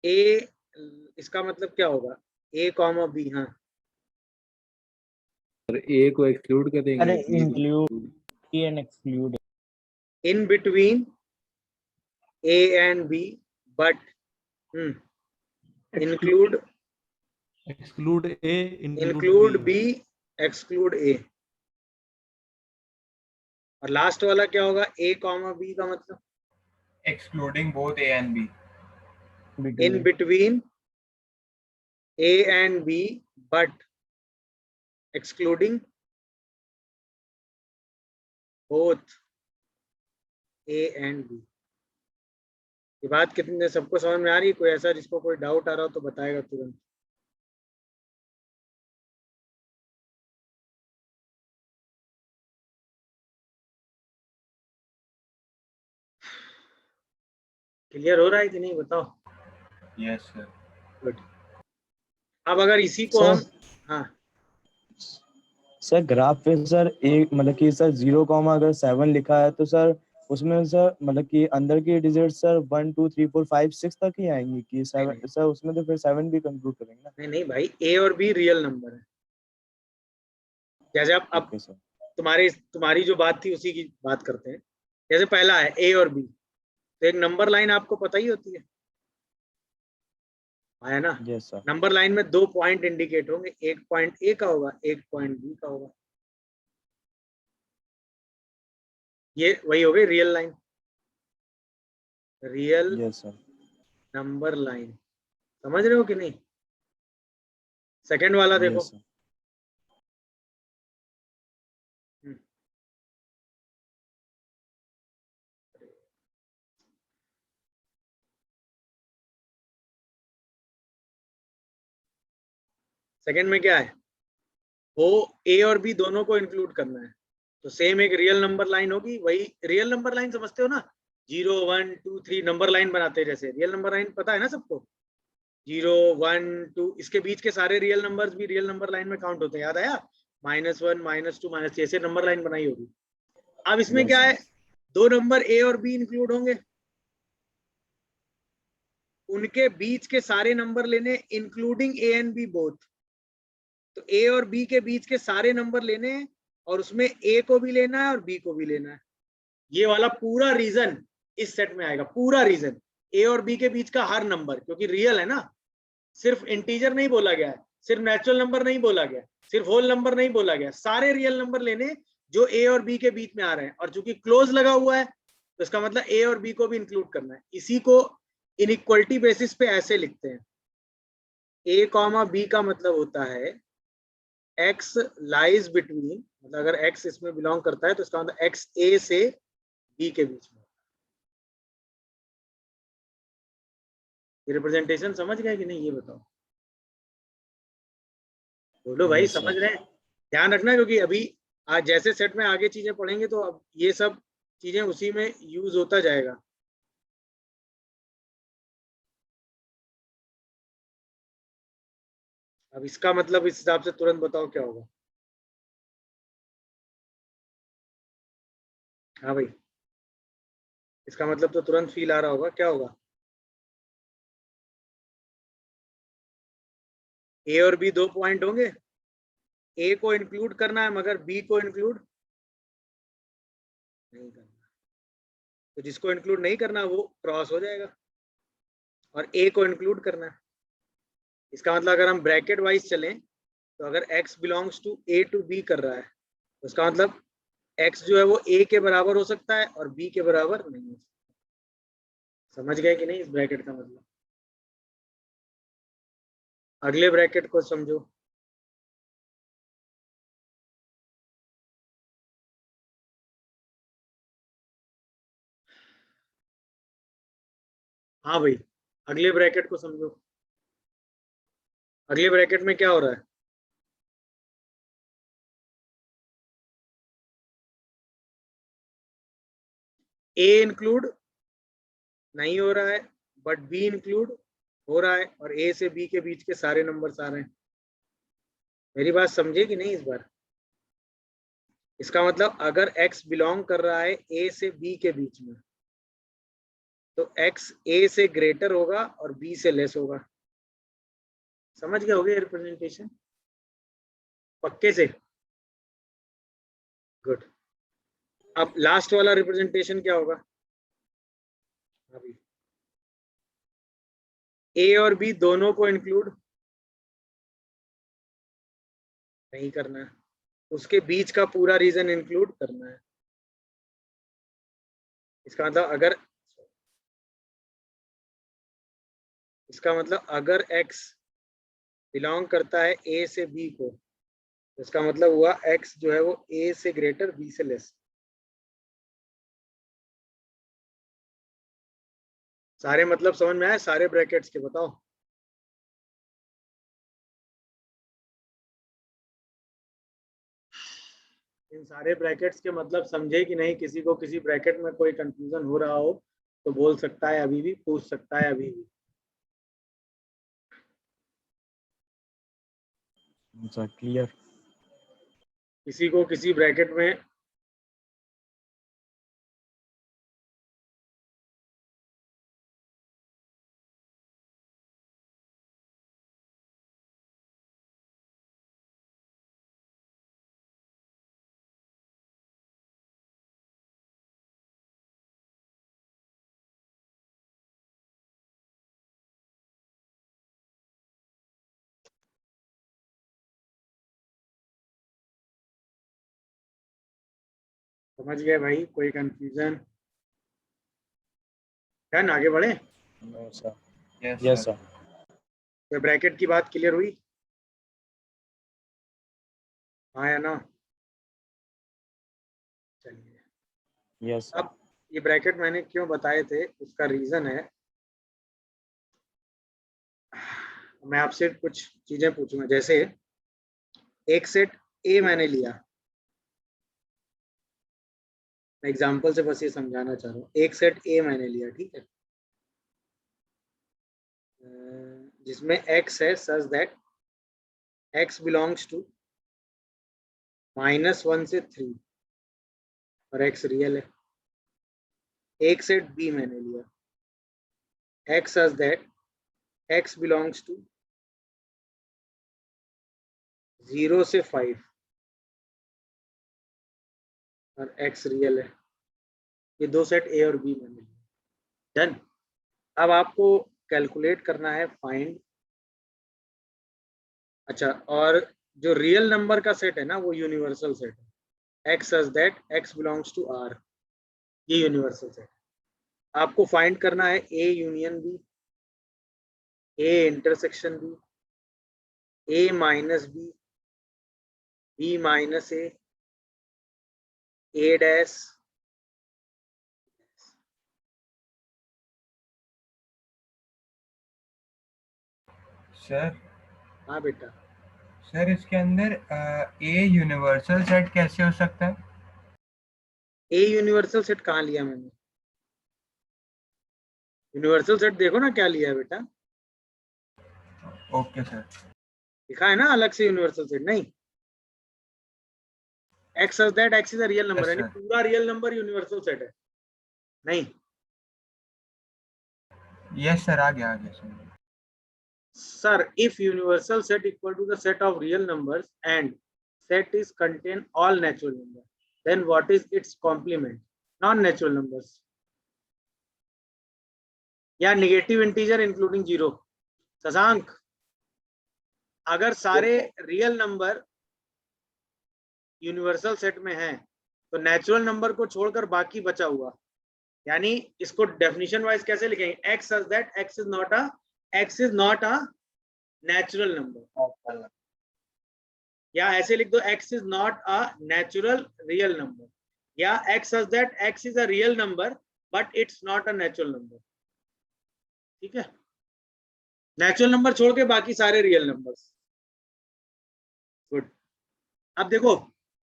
a, इसका मतलब क्या होगा? a comma b। हाँ, सर ए को एक्सक्लूड कर देंगे, अरे B को include and exclude. In between a and b, but include Exclude A, include B. b, exclude a। और लास्ट वाला क्या होगा? a कॉमा b का मतलब excluding both A and B. In between a and b, but excluding both a and b। ये बात कितने सबको समझ में आ रही है? कोई ऐसा जिसको कोई डाउट आ रहा हो तो बताएगा तुरंत। क्लियर हो रहा है कि नहीं बताओ? Yes sir. गुड। अब अगर इसी को सर हम, हाँ सर ग्राफ पे सर एक मतलब कि सर 0, अगर 7 लिखा है तो सर उसमें सर मतलब कि अंदर की डिजिट सर 1 2 3 4 5 6 तक ही आएंगी कि 7 सर उसमें तो फिर 7 भी कंक्लूड करेंगे ना? नहीं नहीं भाई, a और b रियल नंबर है। जैसे आप अब ओके सर। तुम्हारी जो बात थी उसी की बात करते हैं। जैसे पहला है a और b, तो एक नंबर लाइन आपको पता ही होती है ना? Yes sir. नंबर लाइन में दो पॉइंट इंडिकेट होंगे, एक पॉइंट a का होगा, एक पॉइंट b का होगा। ये वही हो गई real line, real yes sir. Number line. समझ रहे हो कि नहीं? सेकंड वाला देखो, यस सर। सेकंड में क्या है? वो a और b दोनों को इंक्लूड करना है, तो सेम एक रियल नंबर लाइन होगी। वही रियल नंबर लाइन समझते हो ना? 0 1 2 3 नंबर लाइन बनाते हैं, जैसे रियल नंबर लाइन पता है ना सबको? 0 1 2, इसके बीच के सारे रियल नंबर्स भी रियल नंबर लाइन में काउंट होते हैं। याद आया? -1 -2 -3 ऐसे नंबर लाइन बनाई होगी। अब इसमें Yes, क्या sir. है? दो नंबर a और b इंक्लूड होंगे, उनके बीच के सारे नंबर लेने, including a and b both. तो a और b के बीच के सारे नंबर लेने हैं, और उसमें a को भी लेना है और b को भी लेना है। ये वाला पूरा रीजन इस सेट में आएगा, पूरा रीजन ए और बी के बीच का हर नंबर, क्योंकि रियल है ना, सिर्फ इंटीजर नहीं बोला गया है, सिर्फ नेचुरल नंबर नहीं बोला गया, सिर्फ होल नंबर नहीं बोला गया, सारे रियल नंबर लेने जो ए और बी के बीच में आ रहे हैं। और चूंकि क्लोज लगा हुआ है तो इसका मतलब ए और बी को भी इंक्लूड करना है। इसी को इनइक्वलिटी बेसिस पे ऐसे लिखते हैं, ए कॉमा बी का मतलब होता है एक्स लाइज बिटवीन, मतलब अगर एक्स इसमें बिलोंग करता है तो इसका मतलब एक्स ए से बी के बीच में। ये रिप्रेजेंटेशन समझ गए कि नहीं, ये बताओ, बोलो भाई, Yes, sir. समझ रहे हैं? ध्यान रखना, क्योंकि अभी आज जैसे सेट में आगे चीजें पढ़ेंगे तो अब ये सब चीजें उसी में यूज होता जाएगा। अब इसका मतलब इस हिसाब से तुरंत बताओ क्या होगा। हाँ भाई, इसका मतलब तो तुरंत फील आ रहा होगा, क्या होगा? ए और बी 2 पॉइंट होंगे, ए को इंक्लूड करना है मगर बी को इंक्लूड नहीं करना, तो जिसको इंक्लूड नहीं करना वो क्रॉस हो जाएगा, और ए को इंक्लूड करना है। इसका मतलब अगर हम ब्रैकेट वाइज चलें तो अगर x belongs to A to B कर रहा है तो इसका मतलब x जो है वो a के बराबर हो सकता है और b के बराबर नहीं हो सकता। समझ गए कि नहीं इस ब्रैकेट का मतलब? अगले ब्रैकेट को समझो। हाँ भाई, अगले ब्रैकेट को समझो। अगले ब्रैकेट में क्या हो रहा है? a इंक्लूड नहीं हो रहा है बट b इंक्लूड हो रहा है, और a से b के बीच के सारे नंबर्स आ रहे हैं। मेरी बात समझे कि नहीं इस बार? इसका मतलब अगर x बिलोंग कर रहा है a से b के बीच में तो x a से ग्रेटर होगा और b से लेस होगा। समझ गए होगे रिप्रेजेंटेशन पक्के से? गुड। अब लास्ट वाला रिप्रेजेंटेशन क्या होगा? अभी ए और बी दोनों को इंक्लूड नहीं करना है, उसके बीच का पूरा रीजन इंक्लूड करना है। इसका मतलब अगर x बिलोंग करता है a से b को तो इसका मतलब हुआ x जो है वो a से ग्रेटर b से लेस। सारे मतलब समझ में आए? सारे ब्रैकेट्स के बताओ। इन सारे ब्रैकेट्स के मतलब समझे कि नहीं? किसी को किसी ब्रैकेट में कोई कंफ्यूजन हो रहा हो तो बोल सकता है, अभी भी पूछ सकता है, अभी भी। Sir clear. किसी को किसी ब्रैकेट में समझ गए भाई? कोई कंफ्यूजन? डन, आगे बढ़े? No sir. Yes, yes sir. Sir. तो ब्रैकेट की बात क्लियर हुई? हाँ या ना? चलिए, यस सर। अब ये ब्रैकेट मैंने क्यों बताए थे उसका रीजन है, मैं आपसे कुछ चीजें पूछूंगा। जैसे एक सेट ए मैंने लिया, मैं एग्जांपल से बस ये समझाना चाह रहा हूँ। एक सेट ए मैंने लिया, ठीक है, जिसमें x है such that x belongs to -1 से 3 और x रियल है। एक सेट बी मैंने लिया, x such that x belongs to 0 से 5 और x रियल है। ये दो सेट ए और बी में मिले। डन। अब आपको कैलकुलेट करना है फाइंड, अच्छा, और जो रियल नंबर का सेट है ना वो यूनिवर्सल सेट है, x such that x belongs to R, ये यूनिवर्सल सेट। आपको फाइंड करना है A union B, A intersection B, A minus B, B minus A, A dash. Sir हाँ बेटा, सर इसके अंदर ए यूनिवर्सल सेट कैसे हो सकता है? A यूनिवर्सल सेट कहाँ लिया मैंने? यूनिवर्सल सेट देखो ना क्या लिया है बेटा, ओके सर। लिखा है ना अलग से यूनिवर्सल सेट, नहीं x such that x is a real number, Yes, यानी sir. पूरा रियल नंबर यूनिवर्सल सेट है, नहीं। यस सर, आ गया sir. Sir, if universal set equal to the set of real numbers and set is contain all natural numbers, then what is its complement? Non-natural numbers या negative integer including zero। Shashank, अगर सारे real number universal set में हैं तो natural number को छोड़कर बाकी बचा हुआ, यानी इसको डेफिनेशन वाइज कैसे लिखेंगे? x such that x is not a natural number, या ऐसे लिख दो x is not a natural real number, या x such that x is a real number but it's not a natural number। ठीक है, natural number छोड़ के बाकी सारे रियल नंबर्स। गुड। अब देखो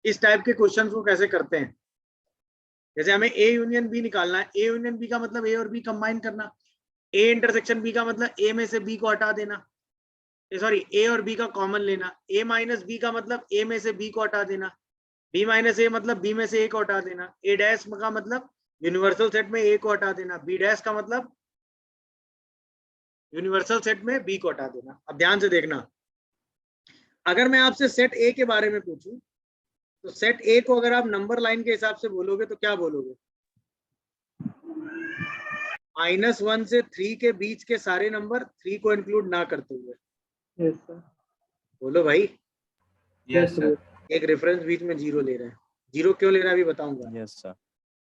इस टाइप के क्वेश्चंस को कैसे करते हैं, जैसे हमें ए यूनियन बी निकालना है, ए यूनियन बी का मतलब ए और बी कंबाइन करना, ए इंटरसेक्शन बी का मतलब ए में से बी को हटा देना, सॉरी ए और बी का कॉमन लेना, ए माइनस बी का मतलब ए में से बी को हटा देना, बी माइनस ए मतलब बी में से ए को हटा देना, ए डैश का मतलब यूनिवर्सल सेट में ए को हटा देना, बी डैश का मतलब यूनिवर्सल सेट में बी को हटा देना। अब ध्यान से देखना, अगर मैं आपसे सेट ए के बारे में पूछूं तो सेट ए को अगर आप नंबर लाइन के हिसाब से बोलोगे तो क्या बोलोगे? -1 से 3 के बीच के सारे नंबर 3 को इंक्लूड ना करते हुए। Yes sir. बोलो भाई। Yes sir. एक रेफरेंस बीच में 0 ले रहे हैं, 0 क्यों ले रहा है अभी बताऊंगा। Yes sir.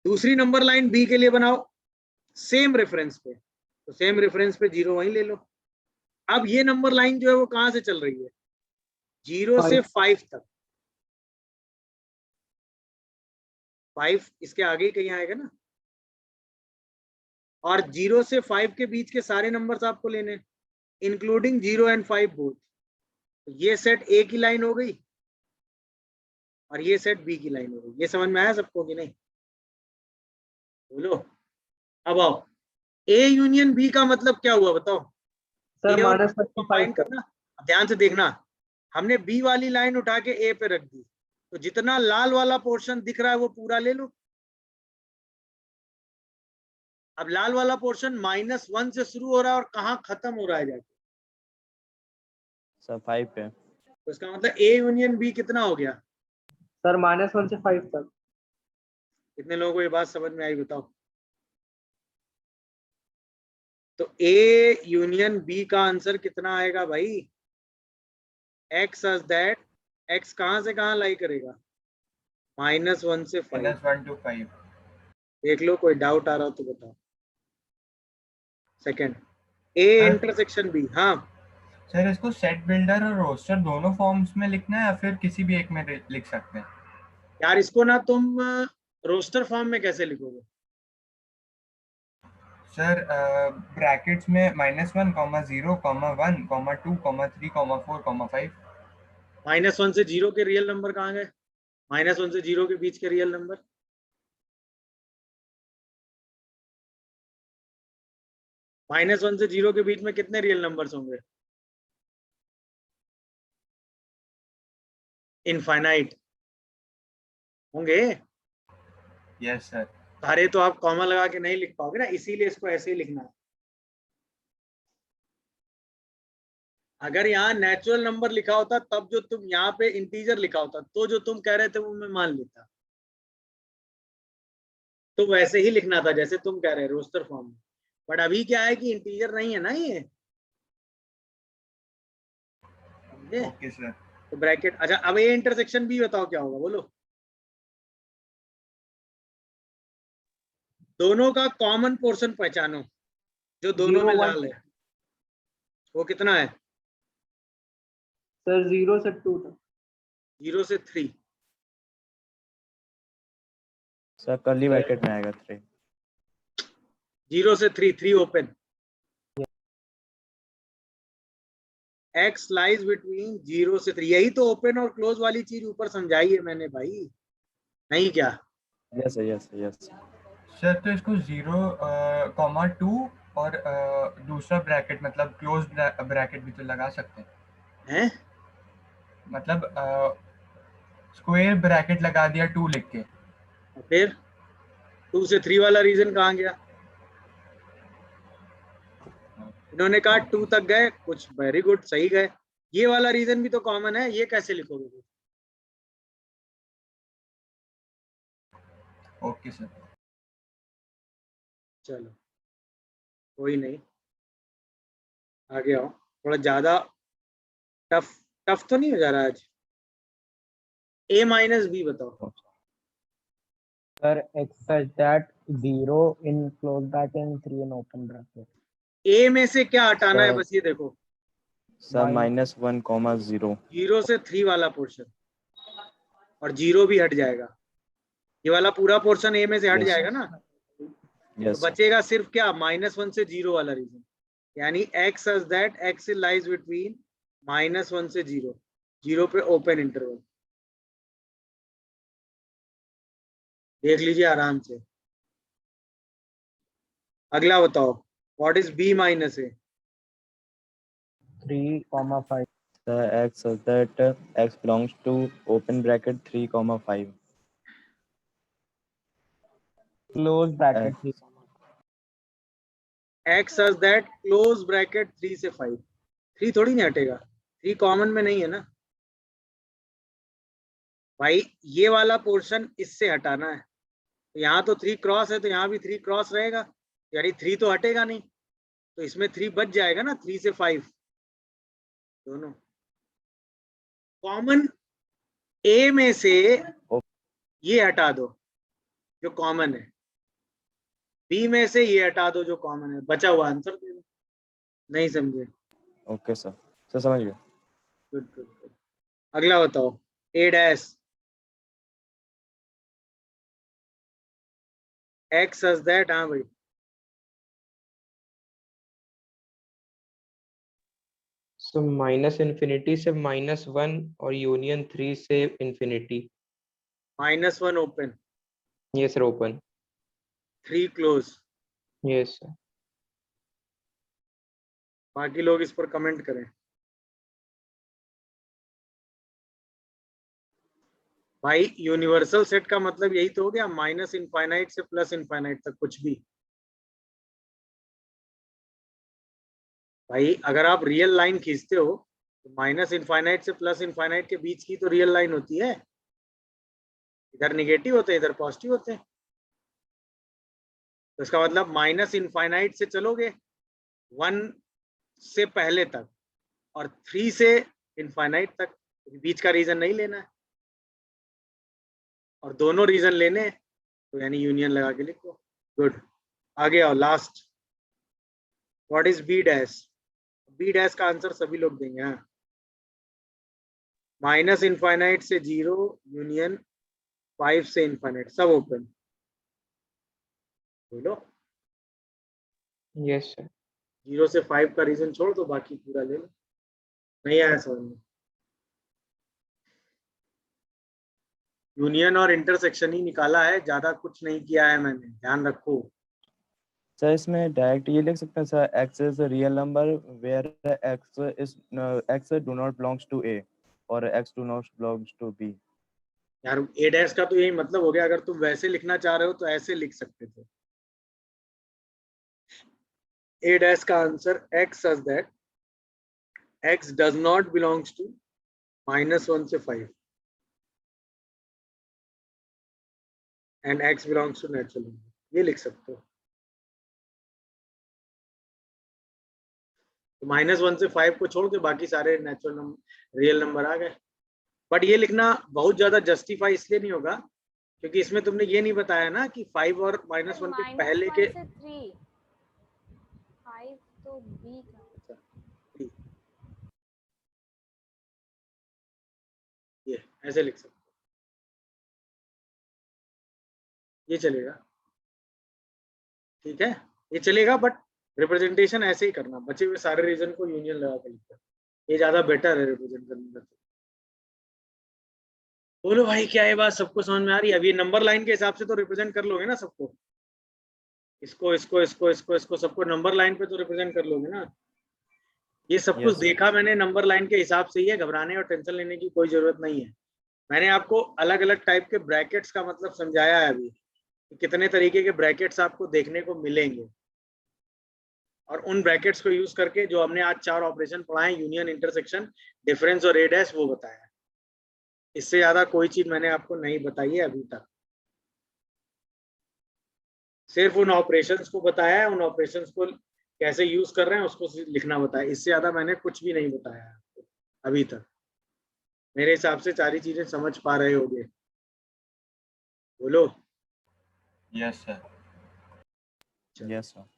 दूसरी नंबर लाइन बी के लिए बनाओ सेम रेफरेंस पे, तो सेम रेफरेंस पे 0 वहीं ले लो। अब ये नंबर लाइन जो है वो कहां से चल रही है? 0 से 5 तक, 5 इसके आगे ही कहीं आएगा ना, और 0 से 5 के बीच के सारे नंबर्स आपको लेने, इंक्लूडिंग 0 एंड 5 बोथ। ये सेट ए की लाइन हो गई और ये सेट बी की लाइन हो गई। ये समझ में आया सबको कि नहीं? बोलो। अब आओ, ए यूनियन बी का मतलब क्या हुआ बताओ? सर A और माइनस B को combine करना। ध्यान से देखना, हमने बी वाली लाइन उठा के ए पे रख दी, तो जितना लाल वाला पोर्शन दिख रहा है वो पूरा ले लो। अब लाल वाला पोर्शन -1 से शुरू हो रहा है और कहाँ खत्म हो रहा है जाके? सर 5 पे। तो इसका मतलब ए यूनियन बी कितना हो गया? सर -1 से 5 तक। कितने लोगों को ये बात समझ में आई बताओ? तो ए यूनियन बी का आंसर कितना आएगा भाई? x सच दैट x कहां से कहां लाई करेगा? -1 से 5। -1 to 5। देख लो, कोई डाउट आ रहा हो तो बताओ। Second, A intersection B. हाँ सर इसको सेट बिल्डर और रोस्टर दोनों फॉर्म्स में लिखना है या फिर किसी भी एक में लिख सकते हैं? यार, इसको ना तुम रोस्टर फॉर्म में कैसे लिखोगे? सर ब्रैकेट्स में -1, 0, 1, 2, 3, 4, 5। -1 से 0 के रियल नंबर कहाँ गए? -1 से 0 के बीच के रियल नंबर? -1 से 0 के बीच में कितने रियल नंबर्स होंगे? इनफाइनाइट होंगे। Yes sir. सारे तो आप कॉमा लगा के नहीं लिख पाओगे ना, इसीलिए इसको ऐसे ही लिखना है। अगर यहाँ नेचुरल नंबर लिखा होता तब जो तुम यहाँ पे इंटीजर लिखा होता तो जो तुम कह रहे थे वो मैं मान लेता। तो वैसे ही लिखना था जैसे तुम कह रहे रोस्टर फॉर्म में, बट अभी क्या है कि इंटीजर नहीं है ना ये, समझे? Okay sir. तो ब्रैकेट, अच्छा अब ए इंटरसेक्शन बी बताओ क्या होगा, बोलो। दोनों का कॉमन पोर्शन पहचानो जो दोनों 0 में 1 लाल है, वो कितना है? सर 0 से 2 तक। 0 से 3। सर कर्ली ब्रैकेट में आएगा 3। 0 से 3, 3 ओपन। एक्स लाइज बिटवीन 0 से 3, यही तो ओपन और क्लोज वाली चीज ऊपर समझाई है मैंने भाई, नहीं क्या? Yes yes yes. सर तो इसको 0,2 और दूसरा ब्रैकेट मतलब क्लोज ब्रैकेट भी तो लगा सकते हैं, हैं? मतलब स्क्वायर ब्रैकेट लगा दिया 2 लिख के। फिर 2 से 3 वाला रीजन कहाँ गया? इन्होंने कहा 2 तक गए, कुछ वेरी गुड, सही गए। ये वाला रीजन भी तो कॉमन है, ये कैसे लिखोगे? Okay sir. चलो कोई नहीं, आगे आओ। थोड़ा ज्यादा टफ टफ तो नहीं हो जा रहा आज? a माइनस बी बताओ। Sir, x such that 0 in close bracket and 3 in open bracket. a में से क्या हटाना है, सर- बस ये देखो, सर -1,0। 0 से 3 वाला पोर्शन, और 0 भी हट जाएगा, ये वाला पूरा पोर्शन a में से हट Yes. जाएगा ना, तो यस बचेगा सिर्फ क्या, -1 से 0 वाला रीजन, यानी x such that x lies between -1 से 0, 0 पे ओपन इंटरवल। देख लीजिए आराम से। अगला बताओ, what is b minus a? 3,5. Sir x such that x belongs to open bracket 3,5। Close bracket 3. x such that close bracket 3 से 5, 3 थोड़ी नहीं हटेगा, 3 कॉमन में नहीं है ना भाई, ये वाला पोर्शन इससे हटाना है, तो यहाँ तो 3 क्रॉस है, तो यहाँ भी 3 क्रॉस रहेगा, यानी 3 तो हटेगा नहीं, तो इसमें 3 बच जाएगा ना, 3 से 5 दोनों। कॉमन a में से ये हटा दो जो कॉमन है, b में से ये हटा दो जो कॉमन है, बचा हुआ आंसर दे दो। नहीं समझे? ओके सर, सर समझ गए। Good good good. अगला बताओ, a dash x such that, हाँ भाई So माइनस इन्फिनिटी से -1 और यूनियन 3 से इन्फिनिटी। -1 ओपन, ये sir open. 3 close. Yes sir. बाकी लोग इस पर कमेंट करें। भाई यूनिवर्सल सेट का मतलब यही तो हो गया, माइनस इनफाइनाइट से प्लस इनफाइनाइट तक कुछ भी। भाई अगर आप रियल लाइन खींचते हो तो माइनस इनफाइनाइट से प्लस इनफाइनाइट के बीच की तो रियल लाइन होती है, इधर निगेटिव होते हैं इधर पॉजिटिव होते हैं, तो इसका मतलब माइनस इनफाइनाइट से चलोगे 1 से पहले तक और 3 से इनफाइनाइट तक, बीच का रीजन नहीं लेना है, और दोनों रीजन लेने हैं, तो यानी यूनियन लगा के लिखो। गुड, आगे आओ, last, what is B dash? B dash का आंसर सभी लोग देंगे, हाँ, माइनस इनफाइनाइट से 0 यूनियन 5 से इनफाइनाइट, सब ओपन। बोलो। Yes sir. 0 से 5 का रीजन छोड़ दो, बाकी पूरा ले लो। नहीं आया समझ में? यूनियन और इंटरसेक्शन ही निकाला है, ज्यादा कुछ नहीं किया है मैंने, ध्यान रखो। सर इसमें डायरेक्ट ये लिख सकते हैं sir, x is real number where x do not belongs to a और x do not belongs to b। यार ए डैश का तो यही मतलब हो गया, अगर तुम वैसे लिखना चाह रहे हो तो ऐसे लिख सकते थे। ए डैश का answer x such that x does not belongs to -1 से 5, and x belongs to natural number, ये लिख सकते हो। तो -1 से 5 को छोड़ के बाकी सारे नेचुरल नंबर रियल नंबर आ गए। बट ये लिखना बहुत ज्यादा जस्टिफाई इसलिए नहीं होगा क्योंकि इसमें तुमने ये नहीं बताया ना कि 5 और -1 के पहले के 5 तो बी का। ये ऐसे लिख सकते हो, ये चलेगा, ठीक है, ये चलेगा। बट रिप्रेजेंटेशन ऐसे ही करना, बचे हुए सारे रीजन को यूनियन लगा के लिखना, ये ज्यादा बेटर है रिप्रेजेंट करने का। बोलो भाई, क्या ये बात सबको समझ में आ रही है? अभी नंबर लाइन के हिसाब से तो रिप्रेजेंट कर लोगे ना सबको, इसको इसको इसको इसको इसको सबको नंबर लाइन पे तो रिप्रेजेंट कर लोगे ना। ये सब कुछ देखा मैंने नंबर लाइन के हिसाब से ही है, घबराने और टेंशन लेने की कोई जरूरत नहीं है। मैंने आपको अलग अलग टाइप के ब्रैकेट्स का मतलब समझाया है अभी, कितने तरीके के ब्रैकेट्स आपको देखने को मिलेंगे, और उन ब्रैकेट्स को यूज करके जो हमने आज 4 ऑपरेशन पढ़ाए, यूनियन, इंटरसेक्शन, डिफरेंस और A' वो बताया। इससे ज्यादा कोई चीज मैंने आपको नहीं बताई है अभी तक, सिर्फ उन ऑपरेशंस को बताया है, उन ऑपरेशंस को कैसे यूज कर रहे हैं उसको लिखना बताया। इससे ज्यादा मैंने कुछ भी नहीं बताया है आपको अभी तक। मेरे हिसाब से सारी चीजें समझ पा रहे होगे, बोलो। Yes sir. Yes sir.